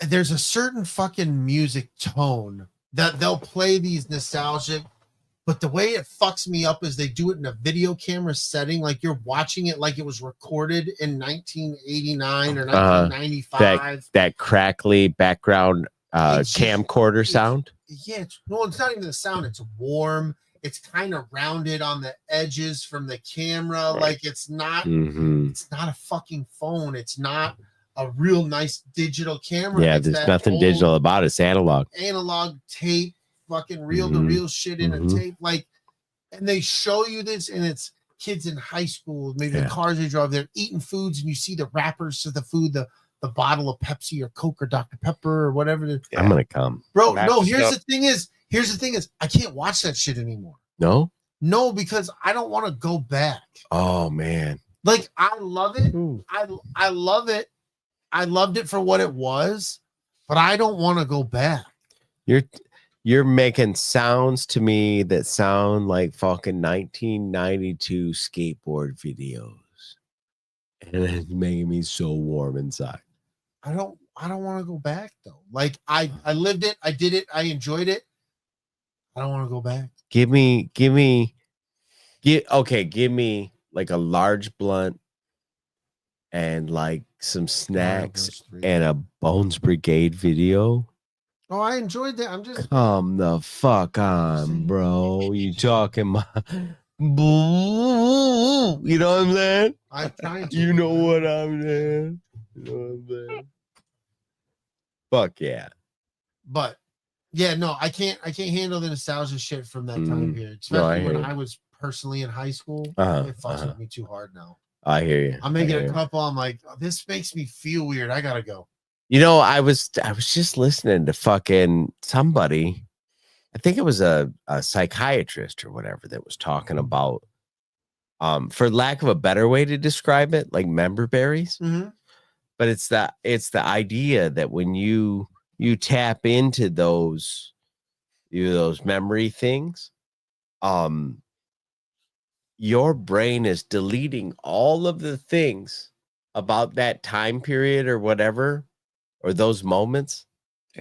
there's a certain fucking music tone that they'll play these nostalgic But the way it fucks me up is they do it in a video camera setting, like you're watching it like it was recorded in 1989 or 1995. That crackly background camcorder sound. Yeah, it's not even the sound. It's warm. It's kind of rounded on the edges from the camera. Right. Like it's not. Mm-hmm. It's not a fucking phone. It's not a real nice digital camera. Yeah, it's there's nothing digital about it. It's analog tape, fucking reel to reel shit in a tape. Like, and they show you this, and it's kids in high school, maybe the cars they drive, they're eating foods, and you see the wrappers of the food, the bottle of Pepsi or Coke or Dr. Pepper or whatever. I'm gonna come, bro. No, here's the thing is I can't watch that shit anymore. No, because I don't want to go back. Oh man, like I love it. I love it. I loved it for what it was, but I don't want to go back. You're making sounds to me that sound like fucking 1992 skateboard videos, and it's making me so warm inside. I don't want to go back though. Like I lived it, I did it, I enjoyed it. I don't want to go back. Give me like a large blunt and like some snacks and a Bones Brigade video. Oh, I enjoyed that. I'm just come the fuck on, bro. You talking my you know what I'm saying? I'm trying to. You know what I'm saying? You know what I'm saying? Fuck yeah. But yeah, no, I can't handle the nostalgia shit from that time period. Especially when I was personally in high school. It fucks with me too hard now. I hear you. I'm making a couple. I'm like, oh, this makes me feel weird. I gotta go. You know, I was just listening to fucking somebody. I think it was a psychiatrist or whatever that was talking about, for lack of a better way to describe it, like member berries. Mm-hmm. But it's the idea that when you tap into those memory things, your brain is deleting all of the things about that time period or whatever, or those moments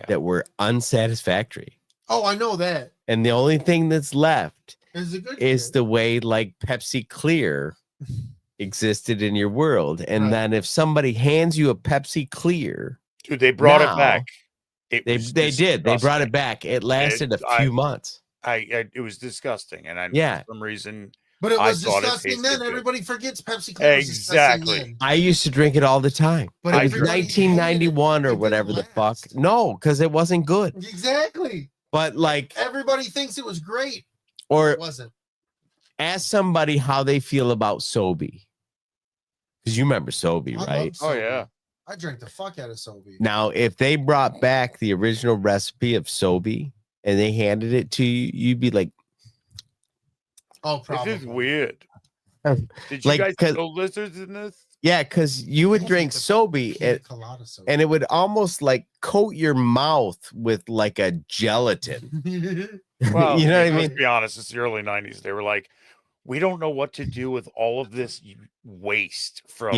that were unsatisfactory. Oh, I know that. And the only thing that's left is the way like Pepsi Clear existed in your world. And then if somebody hands you a Pepsi Clear, dude, they brought it back. They did. They brought it back. It lasted a few months. It was disgusting, and for some reason, but it was disgusting then. Everybody forgets Pepsi Clear. Exactly. I used to drink it all the time. But it was 1991 or whatever the fuck. No, because it wasn't good. Exactly. But like everybody thinks it was great, or it wasn't. Ask somebody how they feel about Sobe, because you remember Sobe, right? Oh yeah. I drank the fuck out of Sobe. Now, if they brought back the original recipe of Sobe and they handed it to you, you'd be like, "Oh, probably." This is weird. Did you like, guys kill lizards in this? Yeah, because you would drink Sobe and it would almost like coat your mouth with like a gelatin. Well, you know what I mean? Let's be honest, it's the early 90s. They were like, we don't know what to do with all of this waste from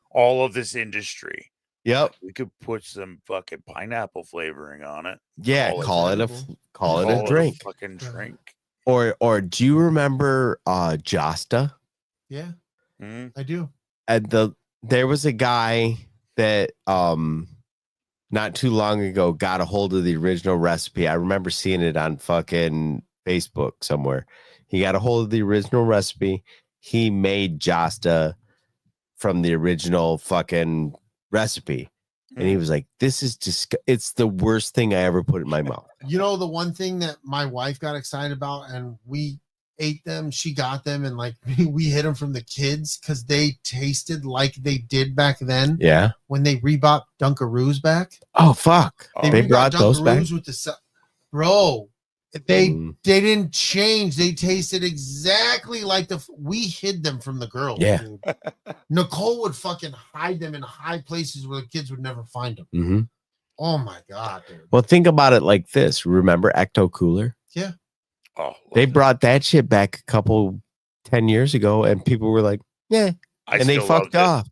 all of this industry. Yep. We could put some fucking pineapple flavoring on it. Yeah, call it a drink. Fucking drink. Or do you remember Josta? Yeah. Mm-hmm. I do. There was a guy that not too long ago got a hold of the original recipe. I remember seeing it on fucking Facebook somewhere. He got a hold of the original recipe. He made Josta from the original fucking recipe. And he was like, this is just, it's the worst thing I ever put in my mouth. You know, the one thing that my wife got excited about, and we ate them, she got them, and like we hid them from the kids because they tasted like they did back then. Yeah. When they rebought Dunkaroos back. Oh, fuck. They brought those back? With bro, they didn't change. They tasted exactly like we hid them from the girls. Yeah. Dude. Nicole would fucking hide them in high places where the kids would never find them. Mm-hmm. Oh my God, dude. Well, think about it like this. Remember Ecto Cooler? Yeah. Oh, they brought that shit back 10 years ago, and people were like, yeah. And they fucked off.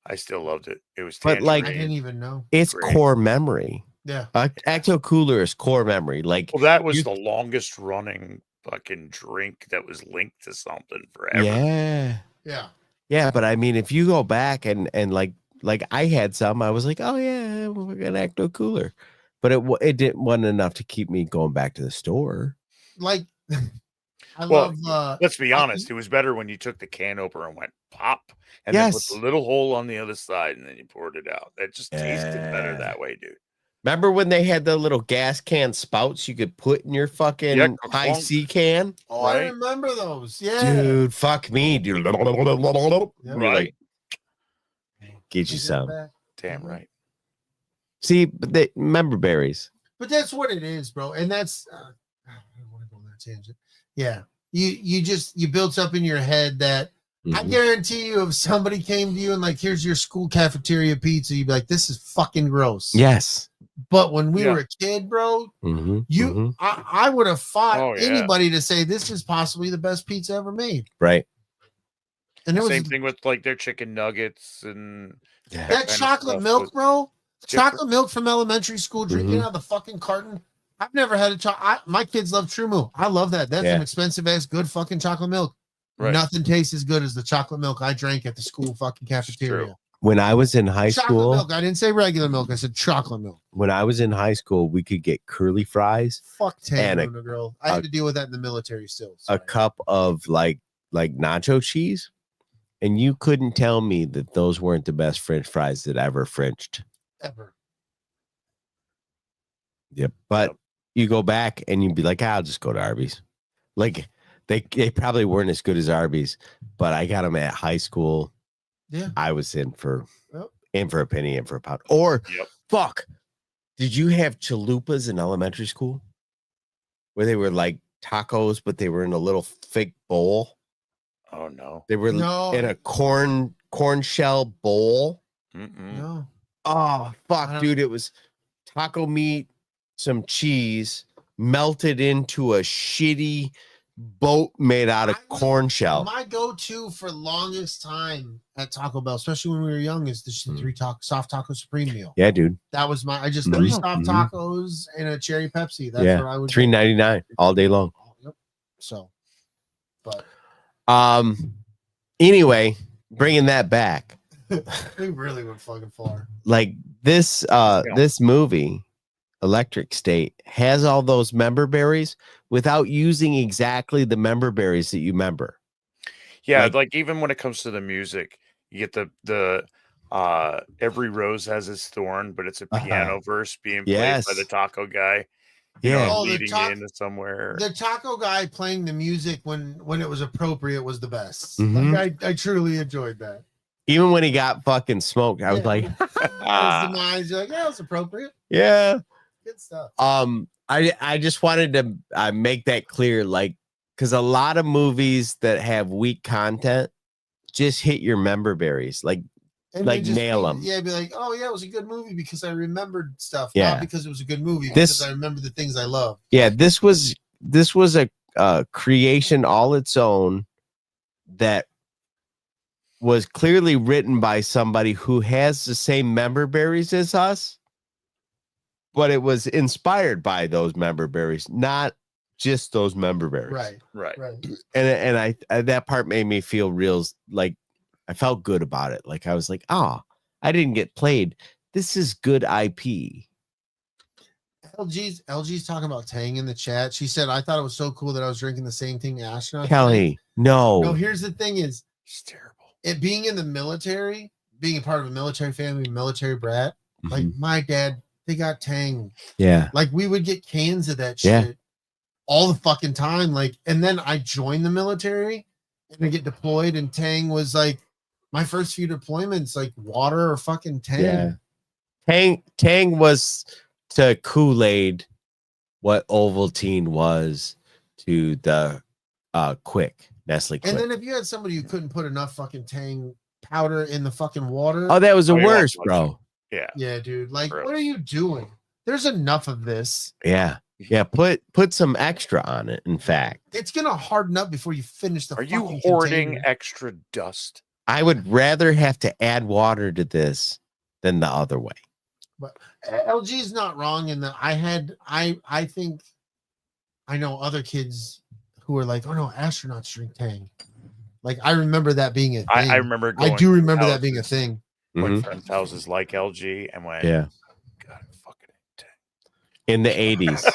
I still loved it. It was but like, I didn't even know. It's core memory. Yeah. Ecto Cooler is core memory. Like, well, that was the longest running fucking drink that was linked to something forever. Yeah. But I mean, if you go back and like I had some, I was like, oh yeah, we're gonna act no cooler, but it wasn't enough to keep me going back to the store. Like, I love. Let's be honest. It was better when you took the can opener and went pop, and then put the little hole on the other side, and then you poured it out. That just tasted better that way, dude. Remember when they had the little gas can spouts you could put in your fucking high C can? Oh, right? I remember those. Yeah, dude, fuck me, dude. Right. Get you some. Damn right. See, but they member berries. But that's what it is, bro. And that's I don't want to go on that tangent. Yeah. You built up in your head that I guarantee you if somebody came to you and like, here's your school cafeteria pizza, you'd be like, this is fucking gross. Yes. But when we were a kid, bro, I would have fought anybody to say this is possibly the best pizza ever made. Right. And it was same thing with like their chicken nuggets and that chocolate milk, bro. Chocolate milk from elementary school, drinking out of the fucking carton. I've never had my kids love True Moo. I love that. That's an expensive ass good fucking chocolate milk. Right. Nothing tastes as good as the chocolate milk I drank at the school fucking cafeteria. When I was in high school, milk. I didn't say regular milk. I said chocolate milk. When I was in high school, we could get curly fries. Fuck Tango, girl. I had to deal with that in the military still. A cup of like nacho cheese, and you couldn't tell me that those weren't the best French fries that ever Frenched. Ever. Yep. But you go back and you'd be like, I'll just go to Arby's. Like they probably weren't as good as Arby's, but I got them at high school. Yeah. I was in for a penny, in for a pound. Or fuck. Did you have chalupas in elementary school? Where they were like tacos, but they were in a little fake bowl? Oh no. They were in a corn shell bowl. No. Oh fuck, dude. It was taco meat, some cheese, melted into a shitty boat made out of corn shell. My go-to for longest time at Taco Bell, especially when we were young, is the three soft taco supreme meal. Yeah, dude. That was I just 3 soft tacos and a cherry Pepsi. That's what I would $3.99 all day long. Yep. So, but anyway, bringing that back. We really went fucking far. Like this movie, Electric State, has all those member berries without using exactly the member berries that you remember. Yeah, like even when it comes to the music, you get the Every Rose Has Its Thorn, but it's a piano verse being played by the taco guy. Leading into somewhere. The taco guy playing the music when it was appropriate was the best. Like, I truly enjoyed that. Even when he got fucking smoked, I was like, you're like, yeah, it's appropriate. Yeah. Good stuff. I just wanted to make that clear, like, because a lot of movies that have weak content just hit your member berries, like nail them. Yeah, be like, oh yeah, it was a good movie because I remembered stuff. Not because it was a good movie, because I remember the things I love. Yeah, this was a creation all its own that was clearly written by somebody who has the same member berries as us, but it was inspired by those member berries, not just those member berries. Right. And I that part made me feel real, like I felt good about it. Like I was like, I didn't get played. This is good IP. LG's talking about Tang in the chat. She said, I thought it was so cool that I was drinking the same thing astronaut. Kelly, no, here's the thing is, it's terrible. It being in the military, being a part of a military family, military brat, like my dad, they got Tang. Yeah. Like we would get cans of that shit all the fucking time. Like, and then I joined the military and I get deployed, and Tang was like my first few deployments, like water or fucking Tang. Yeah. Tang was to Kool-Aid what Ovaltine was to the Quick. Nestle Quick. And then if you had somebody who couldn't put enough fucking Tang powder in the fucking water. Oh, that was the worst, bro. Yeah, dude. Like, what are you doing? There's enough of this. Yeah. Put some extra on it. In fact, it's gonna harden up before you finish the. Are you hoarding extra dust? I would rather have to add water to this than the other way. But LG is not wrong in that I think I know other kids who were like, "Oh no, astronauts drink Tang." Like I remember that being a thing. I remember. I do remember that being a thing. When friends' houses like LG and went, Yeah. God, fucking Tang. In the 80s.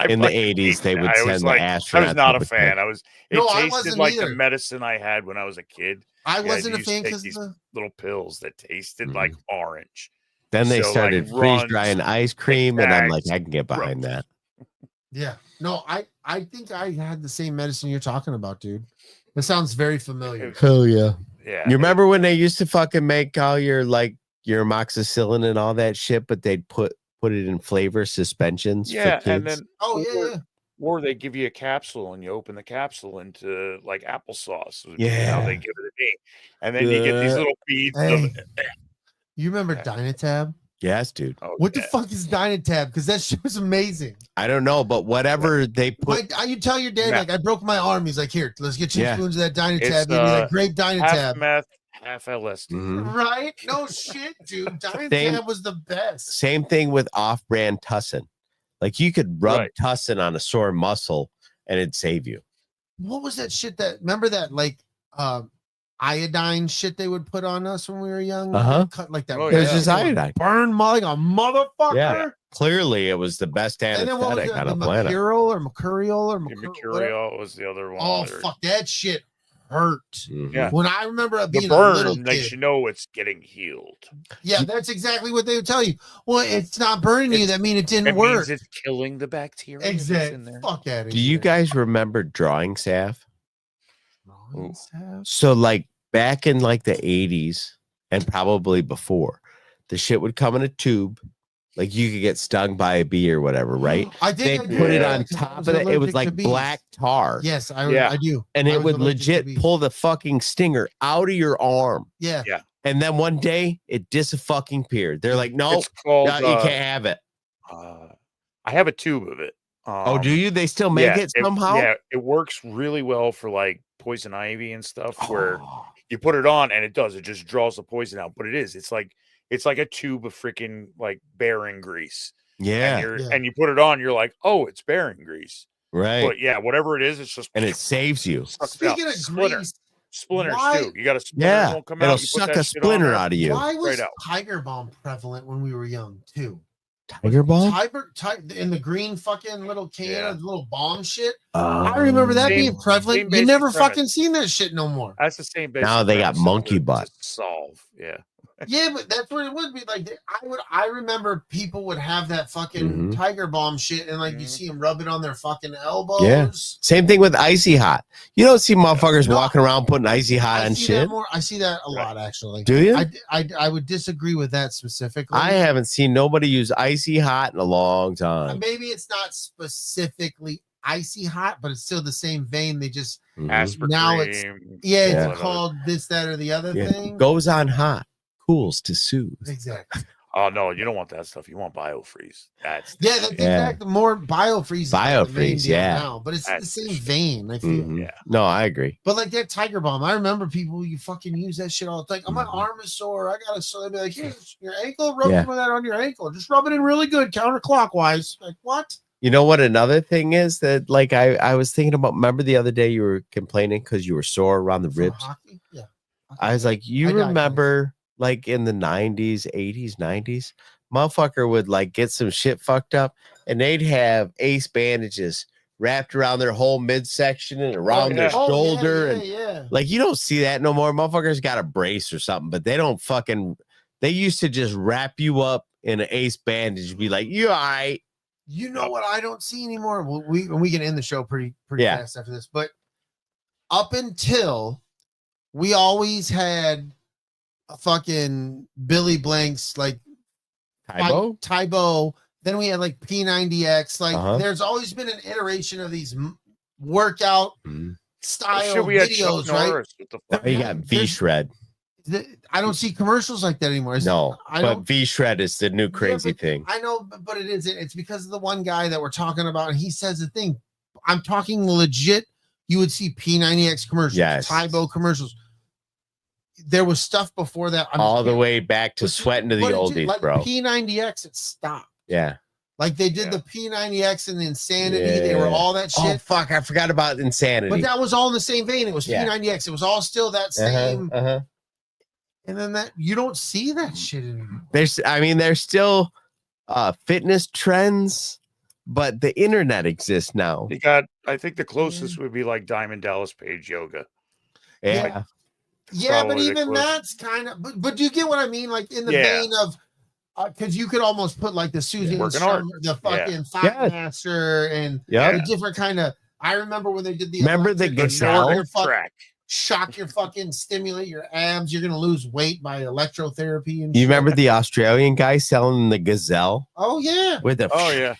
In the 80s, they would send the astronauts. I was not a with fan. Tang. It I tasted wasn't like either. the medicine I had when I was a kid. I You wasn't a used to fan take because these little pills that tasted like orange. Then they So, started like, freeze runs, drying ice cream, and I'm like, Tic-Tacs, I can get behind that. Yeah. No, I think I had the same medicine you're talking about, dude. It sounds very familiar. Hell yeah. Yeah. You remember when they used to fucking make all your amoxicillin and all that shit, but they'd put it in flavor suspensions for kids? And then yeah. Or they give you a capsule and you open the capsule into like applesauce. Would be Yeah. how they give it to me. And then you get these little beads of You remember Dynatab? Yes, dude. What the fuck is Dynatab? Because that shit was amazing. I don't know, but whatever they put. You tell your dad, like, I broke my arm. He's like, here, let's get 2 spoons of that Dynatab. It's, He'd be like, great half Dynatab. meth, half LSD. Right? No shit, dude. Dynatab was the best. Same thing with off-brand Tussin. Like you could rub Tussin on a sore muscle and it'd save you. What was that shit remember that like iodine shit they would put on us when we were young? Cut like that. It was just iodine. Burn like a motherfucker. Yeah. Clearly it was the best anesthetic on a planet. Mercurial. Mercurial was the other one. Oh, fuck, that shit hurt. Yeah. When I remember being the a burn little makes kid. you know it's getting healed. Yeah, that's exactly what they would tell you. Well, it's not burning you. That means it didn't work. Means it's killing the bacteria. Exactly. In there. Fuck out of Do you guys remember drawing salve? So like back in like the 80s and probably before, the shit would come in a tube. Like you could get stung by a bee or whatever, right? I think they put it on top of it. It was like black tar. Yes, I do. And it would legit pull the fucking stinger out of your arm. Yeah. Yeah. And then one day it disappeared. They're like, no, It's called, you can't have it. I have a tube of it. Oh, do you? They still make it somehow? Yeah, it works really well for like poison ivy and stuff where you put it on and it just draws the poison out. But it's like a tube of freaking like bearing grease. Yeah. And you put it on, you're like, oh, it's bearing grease. Right. But yeah, whatever it is, it's just and it saves you. Speaking of grease, splinters too. You got a splinter yeah, won't come it'll out. suck a splinter out of you. Why was Tiger Balm prevalent when we were young too? Tiger Balm? In the green fucking little can of little bomb shit. I remember that being prevalent. You never fucking seen that shit no more. That's the same basic now they got monkey butt. Solve. Yeah. Yeah, but that's what it would be like. I remember people would have that fucking Tiger Balm shit, and like you see them rub it on their fucking elbows. Yeah, same thing with Icy Hot. You don't see motherfuckers walking around putting Icy Hot on shit. I see that a lot actually. Do you? I would disagree with that specifically. I haven't seen nobody use Icy Hot in a long time. Maybe it's not specifically Icy Hot, but it's still the same vein. They just now it's it's called this, that, or the other thing. Goes on hot. Cools to soothe. Exactly. Oh no, you don't want that stuff. You want BioFreeze. That's exactly. More BioFreeze. BioFreeze, now, but it's the same vein. I feel. Yeah. No, I agree. But like that Tiger Balm, I remember people you fucking use that shit all the time. Oh, my arm is sore. I got a sore. They'd be like, here's your ankle. Rub some of that on your ankle. Just rub it in really good, counterclockwise. Like what? You know what? Another thing is that, like, I was thinking about. Remember the other day you were complaining because you were sore around the ribs. Hockey? Yeah. I was like, you remember. Like in the 90s, 80s, 90s, motherfucker would like get some shit fucked up and they'd have ace bandages wrapped around their whole midsection and around their shoulder. And like, you don't see that no more. Motherfuckers got a brace or something, but they don't fucking, they used to just wrap you up in an ace bandage and be like, you all right. You know what I don't see anymore? Well, we can end the show pretty fast after this, but up until we always had a fucking Billy Blanks, like Tybo. Then we had like P90X. Like there's always been an iteration of these workout style videos, right? You got V Shred. I don't see commercials like that anymore. But V Shred is the new crazy thing. I know, but it isn't. It's because of the one guy that we're talking about, and he says the thing. I'm talking legit. You would see P90X commercials, Tybo commercials. There was stuff before that. All the way back to sweating to the oldies, like bro. P90X, it stopped. Yeah. Like they did Yeah. the P90X and the Insanity. They were all that shit. Oh fuck, I forgot about Insanity. But that was all in the same vein. It was P90X. It was all still that same. And then that you don't see that shit anymore. There's still fitness trends, but the internet exists now. You got, I think the closest would be like Diamond Dallas Page yoga. Yeah. Yeah, but Probably the even closest. that's kind of. But do you get what I mean? Like in the vein of, because you could almost put like the Susie and Working the fucking Fat Master and the different kind of. I remember when they did the. Remember the Gazelle track. Shock your fucking stimulate your abs. You're gonna lose weight by electrotherapy and. You remember the Australian guy selling the Gazelle? Oh yeah. With the. Oh yeah.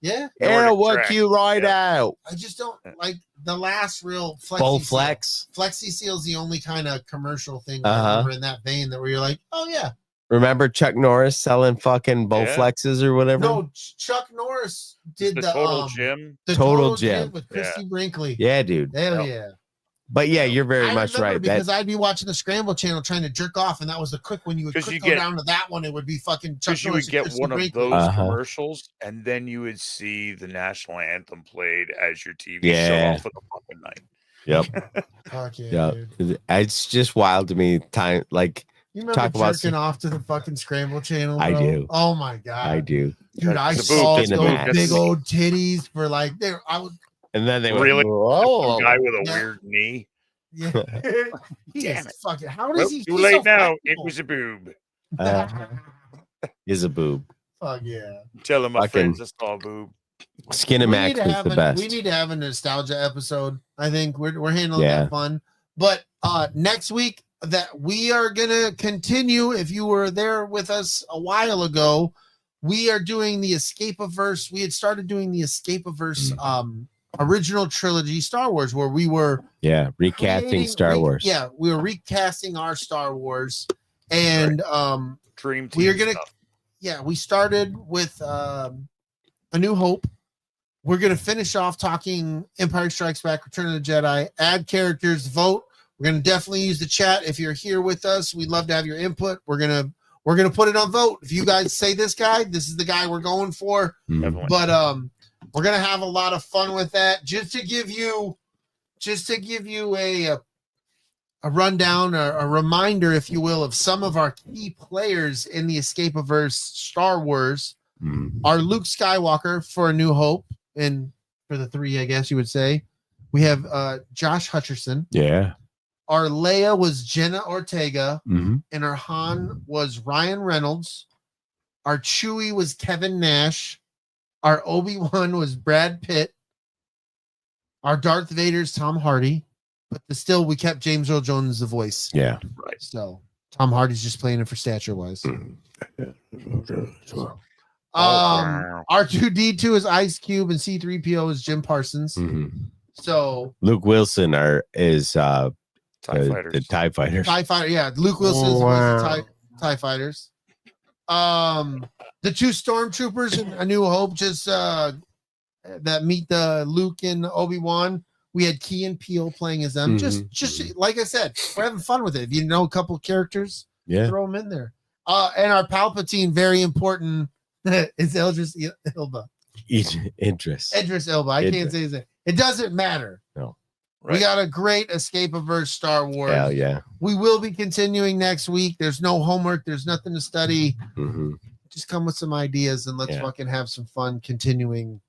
Yeah. It'll work you right out. I just don't like the last real Full flex. Flexi Seal's the only kind of commercial thing I remember in that vein that where you're like, oh yeah. Remember Chuck Norris selling fucking Bowflexes or whatever? No, Chuck Norris did the Total Gym. The Total Gym with Christy Brinkley. Yeah, dude. Hell yeah. But yeah, you're very much right. Because I'd be watching the Scramble channel trying to jerk off, and that was the quick when you would go down to that one, it would be fucking Chuck Because you Norris would get Christy one of Brinkley. those commercials, and then you would see the national anthem played as your TV show off of the fucking night. Yep. Fuck yeah, dude. It's just wild to me. Time like you remember jerking off to the fucking Scramble channel? Bro? I do. Oh my god, I do. Dude, I saw those big old titties for like there. I was. And then they really whoa. Guy with a weird knee. Yeah. Damn it. Fucking, how does he? Too late now. It was a boob. Is a boob. Fuck yeah. Tell him my friends I saw a boob. Skinemax was the best. We need to have a nostalgia episode. I think we're handling that fun. But next week that we are gonna continue. If you were there with us a while ago, we are doing the Escape-averse. We had started doing the Escape-averse original trilogy Star Wars, where we were recasting Star Wars. Yeah, we were recasting our Star Wars, and Dream Team. we are gonna we started with A New Hope. We're gonna finish off talking Empire Strikes Back, Return of the Jedi, add characters, vote. We're gonna definitely use the chat. If you're here with us, we'd love to have your input. We're gonna put it on vote. If you guys say this is the guy we're going for. But we're gonna have a lot of fun with that. Just to give you a rundown, a reminder, if you will, of some of our key players in the Escape-averse Star Wars. Our Luke Skywalker for A New Hope, and for the 3, I guess you would say, we have Josh Hutcherson. Yeah. Our Leia was Jenna Ortega, and our Han was Ryan Reynolds. Our Chewie was Kevin Nash. Our Obi-Wan was Brad Pitt. Our Darth Vader's Tom Hardy. But still, we kept James Earl Jones the voice. Yeah. Right. So Tom Hardy's just playing it for stature-wise. R2-D2 is Ice Cube, and C-3PO is Jim Parsons. So Luke Wilson is TIE Fighters. The TIE Fighters. TIE Fighter, yeah. Luke Wilson is the TIE Fighters. The 2 stormtroopers in A New Hope just that meet the Luke and Obi-Wan. We had Key and Peele playing as them. Just like I said, we're having fun with it. If you know a couple characters, throw them in there. And our Palpatine, very important, is Idris Elba. Idris Elba. I can't say his name. It doesn't matter. No. Right. We got a great Escape-averse Star Wars. Hell yeah. We will be continuing next week. There's no homework. There's nothing to study. Just come with some ideas and let's fucking have some fun continuing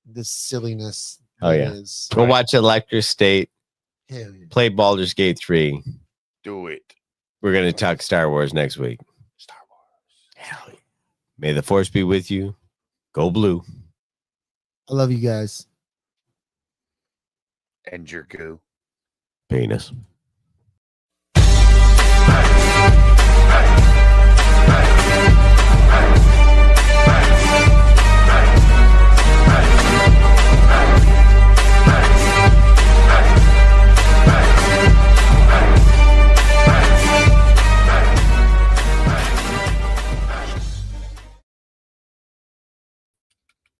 this silliness. Go watch Electric State. Hell yeah. Play Baldur's Gate 3. Do it. We're going to talk Star Wars next week. Star Wars. Hell yeah. May the Force be with you. Go blue. I love you guys. And your goo. Penis.